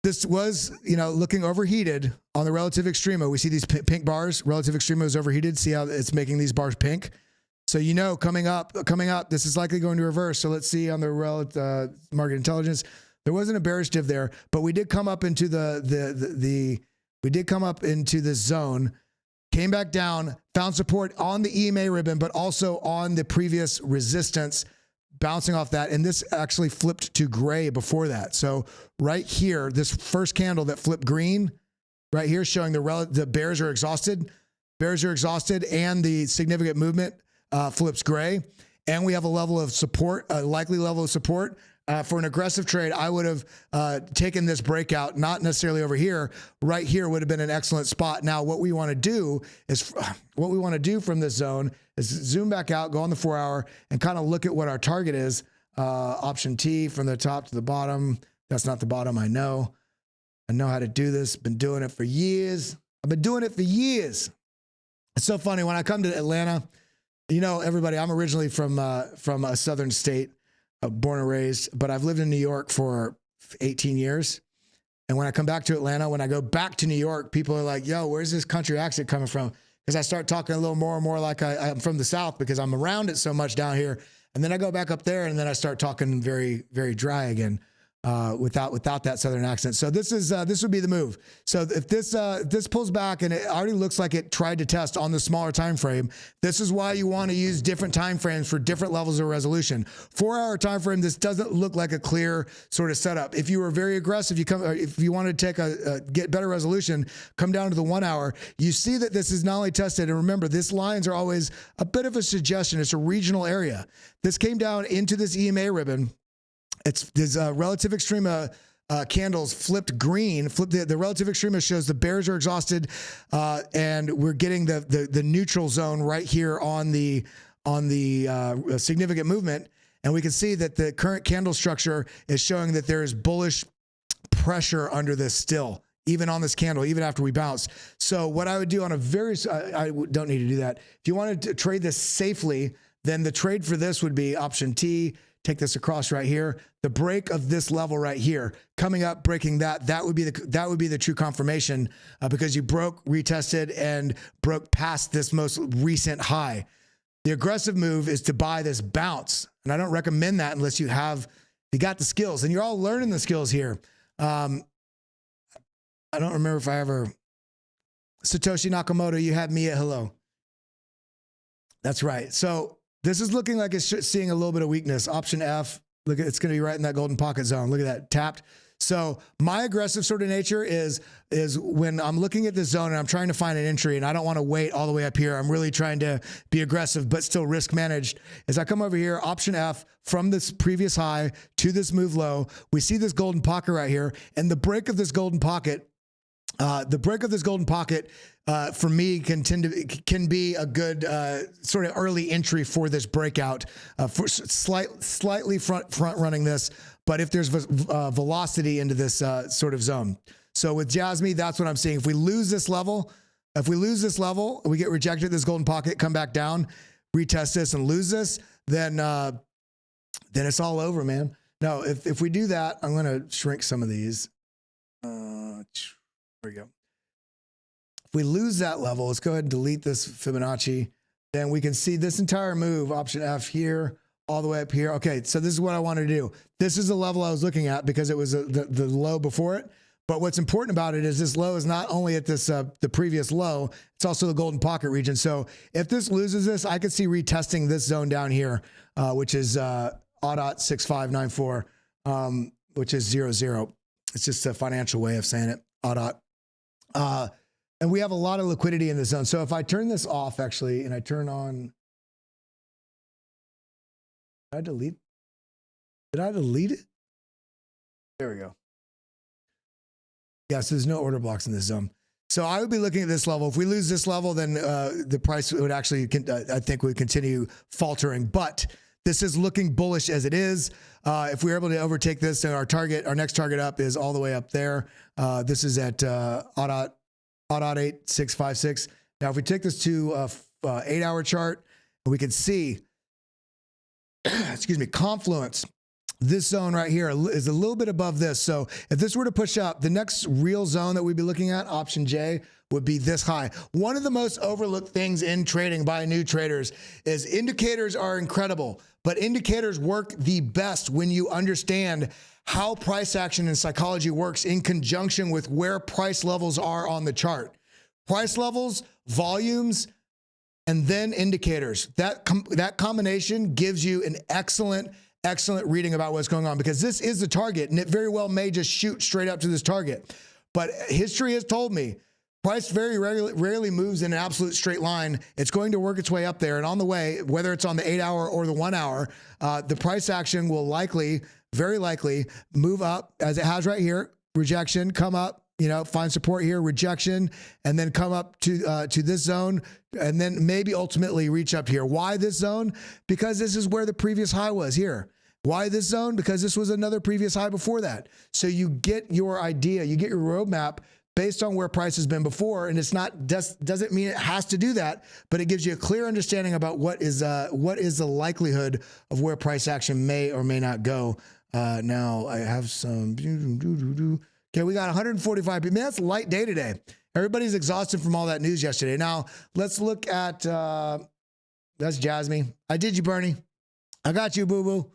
this was, you know, looking overheated on the relative extrema. We see these pink bars. Relative extrema is overheated. See how it's making these bars pink? So, you know, coming up, this is likely going to reverse. So let's see on the relative market intelligence. There wasn't a bearish div there, but we did come up into we did come up into the zone, came back down, found support on the EMA ribbon, but also on the previous resistance, bouncing off that. And this actually flipped to gray before that. So right here, this first candle that flipped green right here, showing the bears are exhausted. Bears are exhausted, and the significant movement flips gray. And we have a level of support, a likely level of support. For an aggressive trade, I would have taken this breakout, not necessarily over here. Right here would have been an excellent spot. Now, what we want to do from this zone is zoom back out, go on the 4-hour, and kind of look at what our target is. Option T from the top to the bottom. That's not the bottom. I know how to do this. Been doing it for years. I've been doing it for years. It's so funny when I come to Atlanta. You know, everybody, I'm originally from a southern state. Born and raised, but I've lived in New York for 18 years. And when I come back to Atlanta, when I go back to New York, people are like, yo, where's this country accent coming from? Because I start talking a little more and more like I'm from the South, because I'm around it so much down here. And then I go back up there, and then I start talking very, very dry again, without that southern accent. So this would be the move. So if this pulls back, and it already looks like it tried to test on the smaller time frame, this is why you want to use different time frames for different levels of resolution. 4-hour time frame, this doesn't look like a clear sort of setup. If you were very aggressive, if you want to take get better resolution, come down to the 1-hour. You see that this is not only tested, and remember, these lines are always a bit of a suggestion. It's a regional area. This came down into this EMA ribbon. It's this relative extrema candles flipped green. The relative extrema shows the bears are exhausted, and we're getting the neutral zone right here on the significant movement, and we can see that the current candle structure is showing that there is bullish pressure under this still, even on this candle, even after we bounce. So what I would do on a I don't need to do that. If you wanted to trade this safely, then the trade for this would be option T. Take this across right here. The break of this level right here, coming up, breaking that would be the true confirmation, because you broke, retested, and broke past this most recent high. The aggressive move is to buy this bounce, and I don't recommend that unless you got the skills, and you're all learning the skills here. I don't remember if I ever Satoshi Nakamoto. You had me at hello. That's right. So this is looking like it's seeing a little bit of weakness. Option F, look at, it's going to be right in that golden pocket zone. Look at that, tapped. So my aggressive sort of nature is when I'm looking at this zone and I'm trying to find an entry, and I don't want to wait all the way up here. I'm really trying to be aggressive, but still risk managed. As I come over here, option F, from this previous high to this move low, we see this golden pocket right here, and the break of this golden pocket, for me can be a good sort of early entry for this breakout, for slightly front running this. But if there's velocity into this sort of zone, so with Jasmine, that's what I'm seeing. If we lose this level, we get rejected, this golden pocket, come back down, retest this, and lose this, then it's all over, man. No, if we do that, I'm going to shrink some of these. There we go. If we lose that level, let's go ahead and delete this Fibonacci. Then we can see this entire move, option F here, all the way up here. Okay, so this is what I wanted to do. This is the level I was looking at because it was the low before it. But what's important about it is this low is not only at this the previous low, it's also the golden pocket region. So if this loses this, I could see retesting this zone down here, which is .6594, which is 00. It's just a financial way of saying it. And we have a lot of liquidity in the zone. So if I turn this off, actually, and I turn on, did I delete it? There we go. Yeah, so there's no order blocks in this zone. So I would be looking at this level. If we lose this level, then the price would actually, I think, would continue faltering. But this is looking bullish as it is. If we're able to overtake this, then our next target up is all the way up there. This is at 0.8656. Now, if we take this to 8-hour chart, we can see, excuse me, confluence. This zone right here is a little bit above this. So if this were to push up, the next real zone that we'd be looking at, option J, would be this high. One of the most overlooked things in trading by new traders is indicators are incredible, but indicators work the best when you understand how price action and psychology works in conjunction with where price levels are on the chart. Price levels, volumes, and then indicators. That combination gives you an excellent reading about what's going on, because this is the target and it very well may just shoot straight up to this target. But history has told me price very rarely moves in an absolute straight line. It's going to work its way up there, and on the way, whether it's on the 8-hour or the 1 hour, the price action will very likely move up as it has right here. Rejection, come up, find support here, rejection, and then come up to this zone, and then maybe ultimately reach up here. Why this zone? Because this is where the previous high was here. Why this zone? Because this was another previous high before that. So you get your idea, you get your roadmap based on where price has been before, and it's not doesn't mean it has to do that, but it gives you a clear understanding about what is the likelihood of where price action may or may not go. Now I have some. Okay, we got 145 people. Man, that's a light day today. Everybody's exhausted from all that news yesterday. Now, let's look at, that's Jasmine. I did you, Bernie. I got you, boo-boo.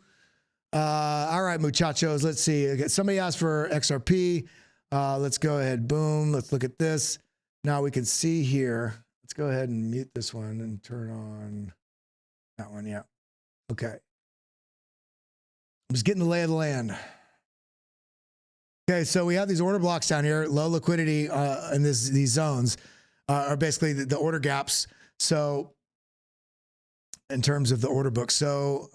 All right, muchachos, let's see. Somebody asked for XRP. Let's go ahead, boom. Let's look at this. Now we can see here. Let's go ahead and mute this one and turn on that one, yeah. Okay. I'm just getting the lay of the land. Okay, so we have these order blocks down here, low liquidity in these zones are basically the order gaps. So in terms of the order book, so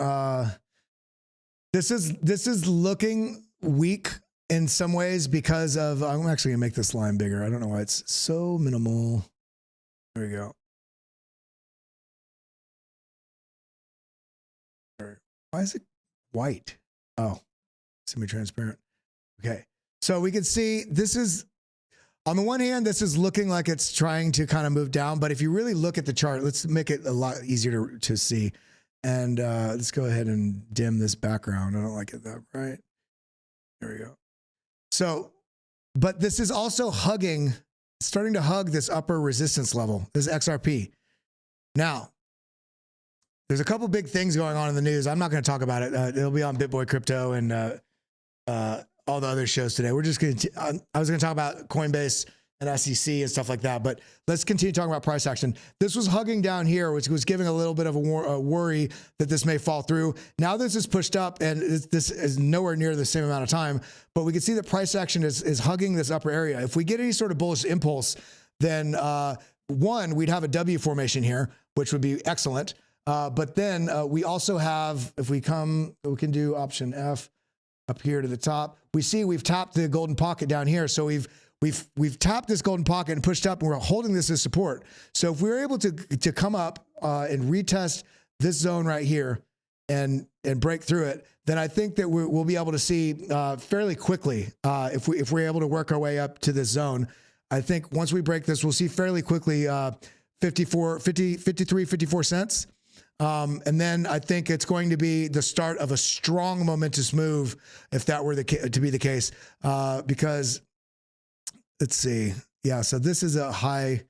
this is looking weak in some ways because of, I'm actually gonna make this line bigger. I don't know why it's so minimal. There we go. Why is it white? Oh, semi-transparent. Okay. So we can see this is, on the one hand, this is looking like it's trying to kind of move down, but if you really look at the chart, let's make it a lot easier to see. And let's go ahead and dim this background. I don't like it that bright. There we go. So, but this is also starting to hug this upper resistance level, this XRP. Now, there's a couple big things going on in the news. I'm not going to talk about it. It'll be on BitBoy Crypto and all the other shows today. We're just going to, I was going to talk about Coinbase and SEC and stuff like that, but let's continue talking about price action. This was hugging down here, which was giving a little bit of a worry that this may fall through. Now this is pushed up, and this is nowhere near the same amount of time, but we can see that price action is hugging this upper area. If we get any sort of bullish impulse, then one, we'd have a W formation here, which would be excellent. But then we also have, if we can do option F up here to the top. We see we've tapped the golden pocket down here. So we've tapped this golden pocket and pushed up, and we're holding this as support. So if we're able to come up and retest this zone right here and break through it, then I think that we'll be able to see fairly quickly if we're able to work our way up to this zone. I think once we break this, we'll see fairly quickly 53, 54 cents. And then I think it's going to be the start of a strong momentous move if that were to be the case, because let's see. Yeah. So this is a high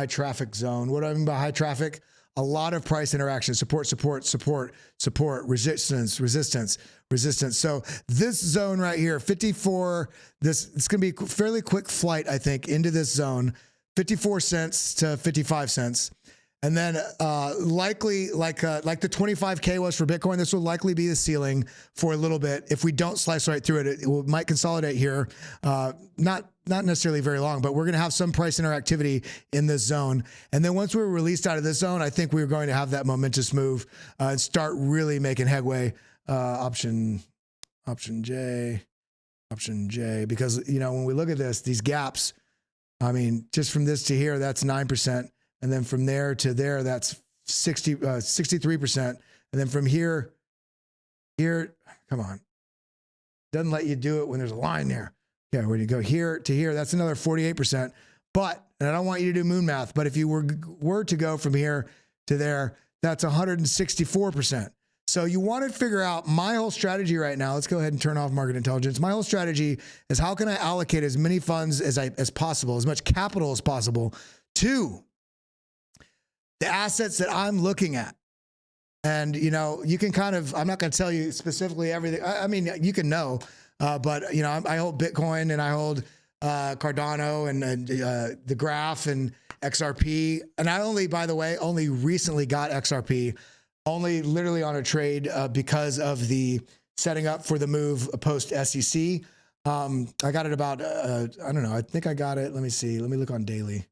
traffic zone. What do I mean by high traffic? A lot of price interaction, support, resistance. So this zone right here, 54, it's going to be a fairly quick flight, I think, into this zone, 54 cents to 55 cents. And then likely, like the 25K was for Bitcoin, this will likely be the ceiling for a little bit. If we don't slice right through it, might consolidate here. Not necessarily very long, but we're going to have some price interactivity in this zone. And then once we're released out of this zone, I think we're going to have that momentous move and start really making headway. Option J. option J, because, you know, when we look at this, these gaps, I mean, just from this to here, that's 9%. And then from there to there, that's 63%. And then from here, come on. Doesn't let you do it when there's a line there. Yeah, when you go here to here, that's another 48%. But, and I don't want you to do moon math, but if you were to go from here to there, that's 164%. So you want to figure out my whole strategy right now. Let's go ahead and turn off market intelligence. My whole strategy is how can I allocate as many funds as possible, as much capital as possible to the assets that I'm looking at. And, you know, you can kind of, I'm not going to tell you specifically everything. I mean, you can know, but, you know, I hold Bitcoin and I hold Cardano and the Graph and XRP. And I only, by the way, only recently got XRP, only literally on a trade because of the setting up for the move post SEC. I got it about, I don't know, I think I got it. Let me see. Let me look on daily.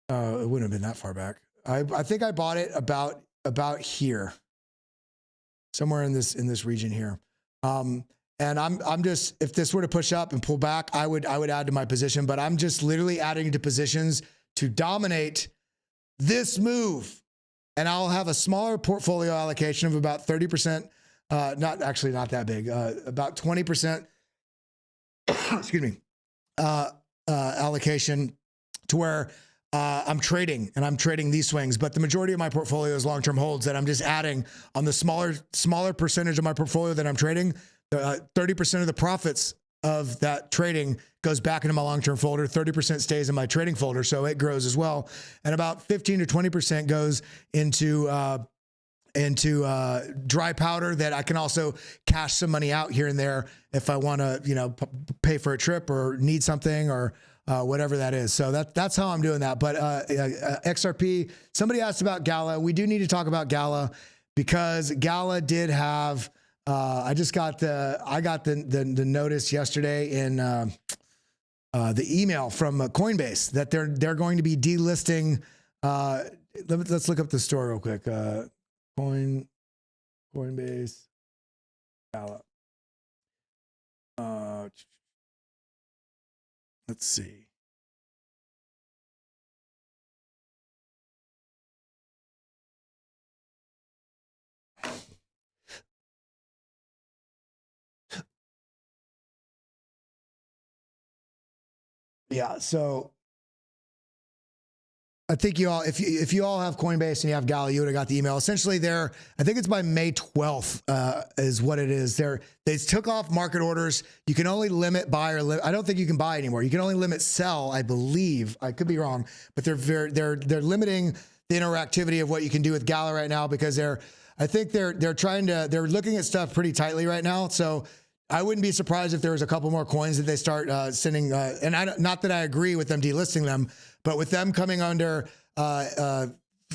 It wouldn't have been that far back. I think I bought it about here, somewhere in this region here. And I'm just, if this were to push up and pull back, I would add to my position, but I'm just literally adding to positions to dominate this move. And I'll have a smaller portfolio allocation of about 30%, not that big, about 20%, excuse me, allocation to where I'm trading these swings, but the majority of my portfolio is long-term holds that I'm just adding on the smaller percentage of my portfolio that I'm trading. 30% of the profits of that trading goes back into my long-term folder. 30% stays in my trading folder, so it grows as well. And about 15 to 20% goes into dry powder that I can also cash some money out here and there if I want to, you know, pay for a trip or need something or whatever that is. So that's how I'm doing that. But XRP, somebody asked about Gala. We do need to talk about Gala because Gala did have, I got the notice yesterday in the email from Coinbase that they're going to be delisting. Let's look up the story real quick. Coinbase, Gala. Let's see. Yeah, so I think you all, if you all have Coinbase and you have Gala, you would have got the email. Essentially, I think it's by May 12th is what it is. They took off market orders. You can only limit buy or I don't think you can buy anymore. You can only limit sell, I believe. I could be wrong, but they're limiting the interactivity of what you can do with Gala right now because they're looking at stuff pretty tightly right now. So I wouldn't be surprised if there was a couple more coins that they start sending. Not that I agree with them delisting them, but with them coming under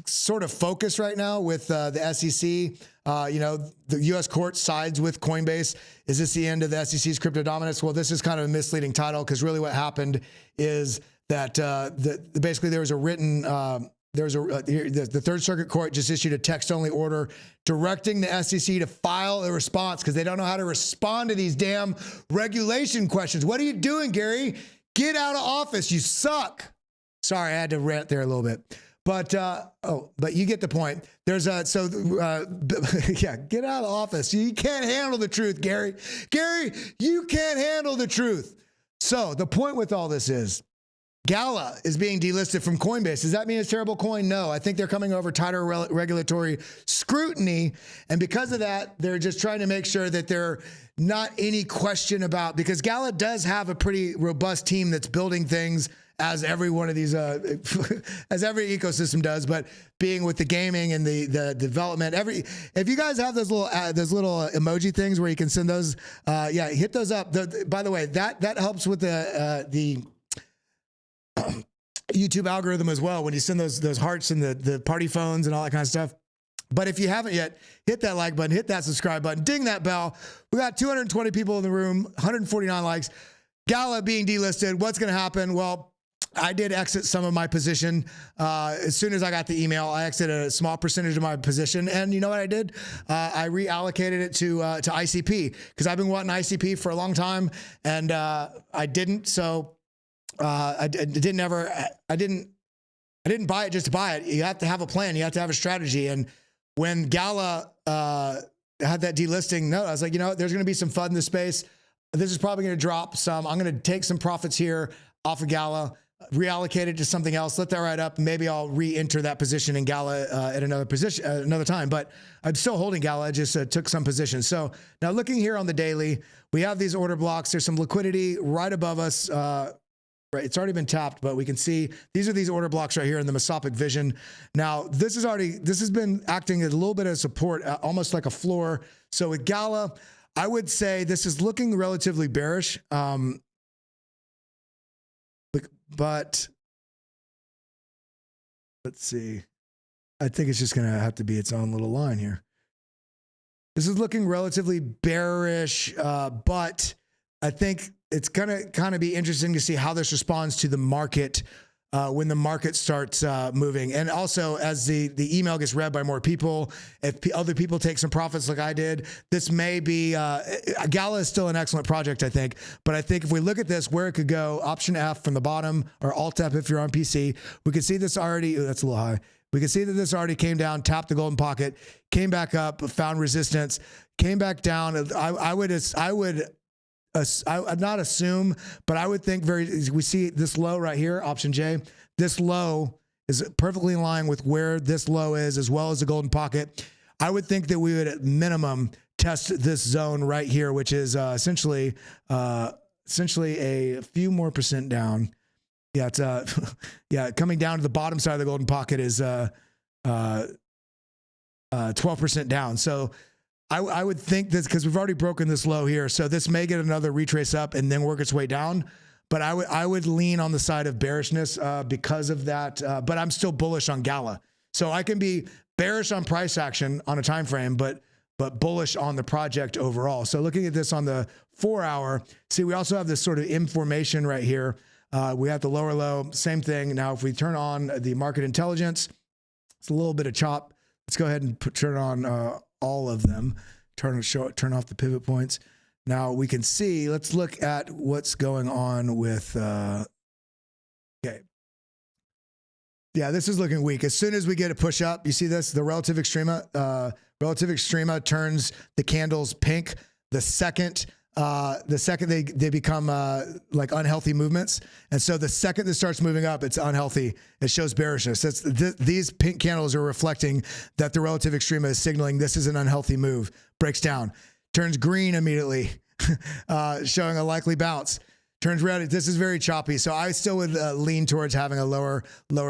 sort of focus right now with the SEC, you know, the U.S. court sides with Coinbase. Is this the end of the SEC's crypto dominance? Well, this is kind of a misleading title because really what happened is that basically there was a written. The Third Circuit Court just issued a text-only order directing the SEC to file a response because they don't know how to respond to these damn regulation questions. What are you doing, Gary? Get out of office. You suck. Sorry, I had to rant there a little bit. But but you get the point. There's yeah, get out of office. You can't handle the truth, Gary. Gary, you can't handle the truth. So the point with all this is, Gala is being delisted from Coinbase. Does that mean it's a terrible coin? No. I think they're coming over tighter regulatory scrutiny. And because of that, they're just trying to make sure that there not any question about, because Gala does have a pretty robust team that's building things as every one of these, as every ecosystem does, but being with the gaming and the development, if you guys have those little emoji things where you can send those, yeah, hit those up. By the way, that helps with the YouTube algorithm as well when you send those hearts and the party phones and all that kind of stuff. But if you haven't yet, hit that like button, hit that subscribe button, ding that bell. We got 220 people in the room, 149 likes. Gala being delisted. What's going to happen? Well, I did exit some of my position. As soon as I got the email, I exited a small percentage of my position. And you know what I did? I reallocated it to ICP because I've been wanting ICP for a long time, and I didn't. So I didn't buy it just to buy it. You have to have a plan. You have to have a strategy. And when Gala had that delisting note, I was like, you know, there's going to be some FUD in the space. This is probably going to drop some. I'm going to take some profits here off of Gala, reallocate it to something else, let that ride up. Maybe I'll re-enter that position in Gala at another time. But I'm still holding Gala. I just took some position. So now looking here on the daily, we have these order blocks. There's some liquidity right above us. Right, it's already been tapped, but we can see these are these order blocks right here in the mesopic vision. Now, this has been acting as a little bit of support, almost like a floor. So with Gala, I would say this is looking relatively bearish. But let's see. I think it's just going to have to be its own little line here. This is looking relatively bearish, but I think it's going to kind of be interesting to see how this responds to the market when the market starts moving. And also, as the email gets read by more people, if other people take some profits like I did, this may be, Gala is still an excellent project, I think. But I think if we look at this, where it could go, Option F from the bottom, or Alt F if you're on PC, we can see this already, that's a little high. We can see that this already came down, tapped the golden pocket, came back up, found resistance, came back down. I would not assume, but I would think we see this low right here, option J. This low is perfectly in line with where this low is, as well as the golden pocket. I would think that we would at minimum test this zone right here, which is essentially a few more percent down. Yeah, it's yeah, coming down to the bottom side of the golden pocket is 12% down. So I would think this, because we've already broken this low here, so this may get another retrace up and then work its way down. But I would lean on the side of bearishness because of that. But I'm still bullish on Gala, so I can be bearish on price action on a time frame, but bullish on the project overall. So looking at this on the 4 hour, see, we also have this sort of M formation right here. We have the lower low, same thing. Now, if we turn on the market intelligence, it's a little bit of chop. Let's go ahead and turn on all of them, turn off the pivot points. Now we can see, let's look at what's going on with, okay. Yeah, this is looking weak. As soon as we get a push up, you see this, the relative extrema turns the candles pink. The second they become like unhealthy movements. And so the second this starts moving up, it's unhealthy. It shows bearishness. These pink candles are reflecting that the relative extrema is signaling this is an unhealthy move. Breaks down, turns green immediately, showing a likely bounce. Turns red. This is very choppy. So I still would lean towards having a lower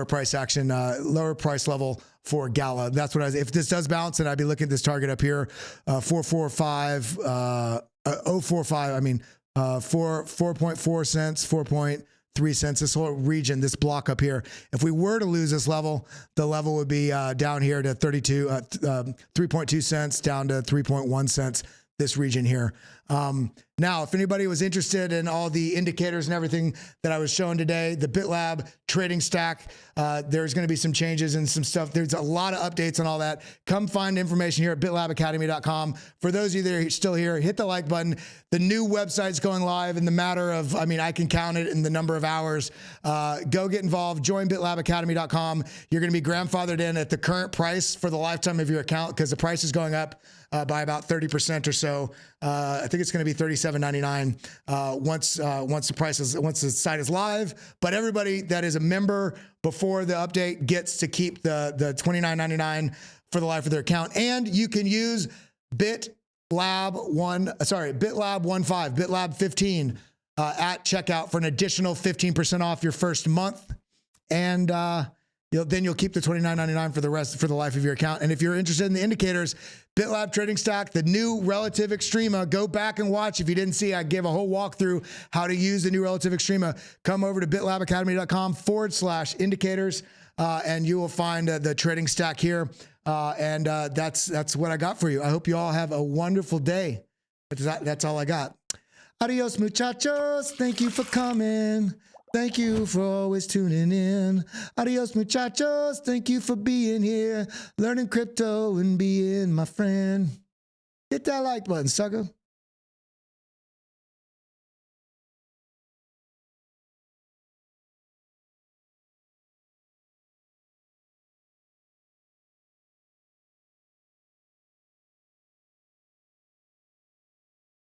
price action, lower price level for Gala. That's what if this does bounce, then I'd be looking at this target up here, 445, 045, I mean, 4.4 cents, 4.3 cents, this whole region, this block up here. If we were to lose this level, the level would be down here to 3.2 cents, down to 3.1 cents, this region here. Now, if anybody was interested in all the indicators and everything that I was showing today, the BitLab trading stack, there's going to be some changes and some stuff. There's a lot of updates on all that. Come find information here at bitlabacademy.com. For those of you that are still here, hit the like button. The new website's going live in the matter of, I mean, I can count it in the number of hours. Go get involved. Join bitlabacademy.com. You're going to be grandfathered in at the current price for the lifetime of your account, because the price is going up by about 30% or so. I think it's going to be $37.99 once the site is live. But everybody that is a member before the update gets to keep the $29.99 for the life of their account. And you can use BitLab 15 at checkout for an additional 15% off your first month. And then you'll keep the $29.99 for the life of your account. And if you're interested in the indicators, BitLab Trading Stack, the new relative extrema, go back and watch. If you didn't see, I gave a whole walkthrough how to use the new relative extrema. Come over to bitlabacademy.com/indicators, and you will find the trading stack here. That's what I got for you. I hope you all have a wonderful day. That's all I got. Adios, muchachos. Thank you for coming. Thank you for always tuning in. Adios, muchachos. Thank you for being here, learning crypto and being my friend. Hit that like button, sucker.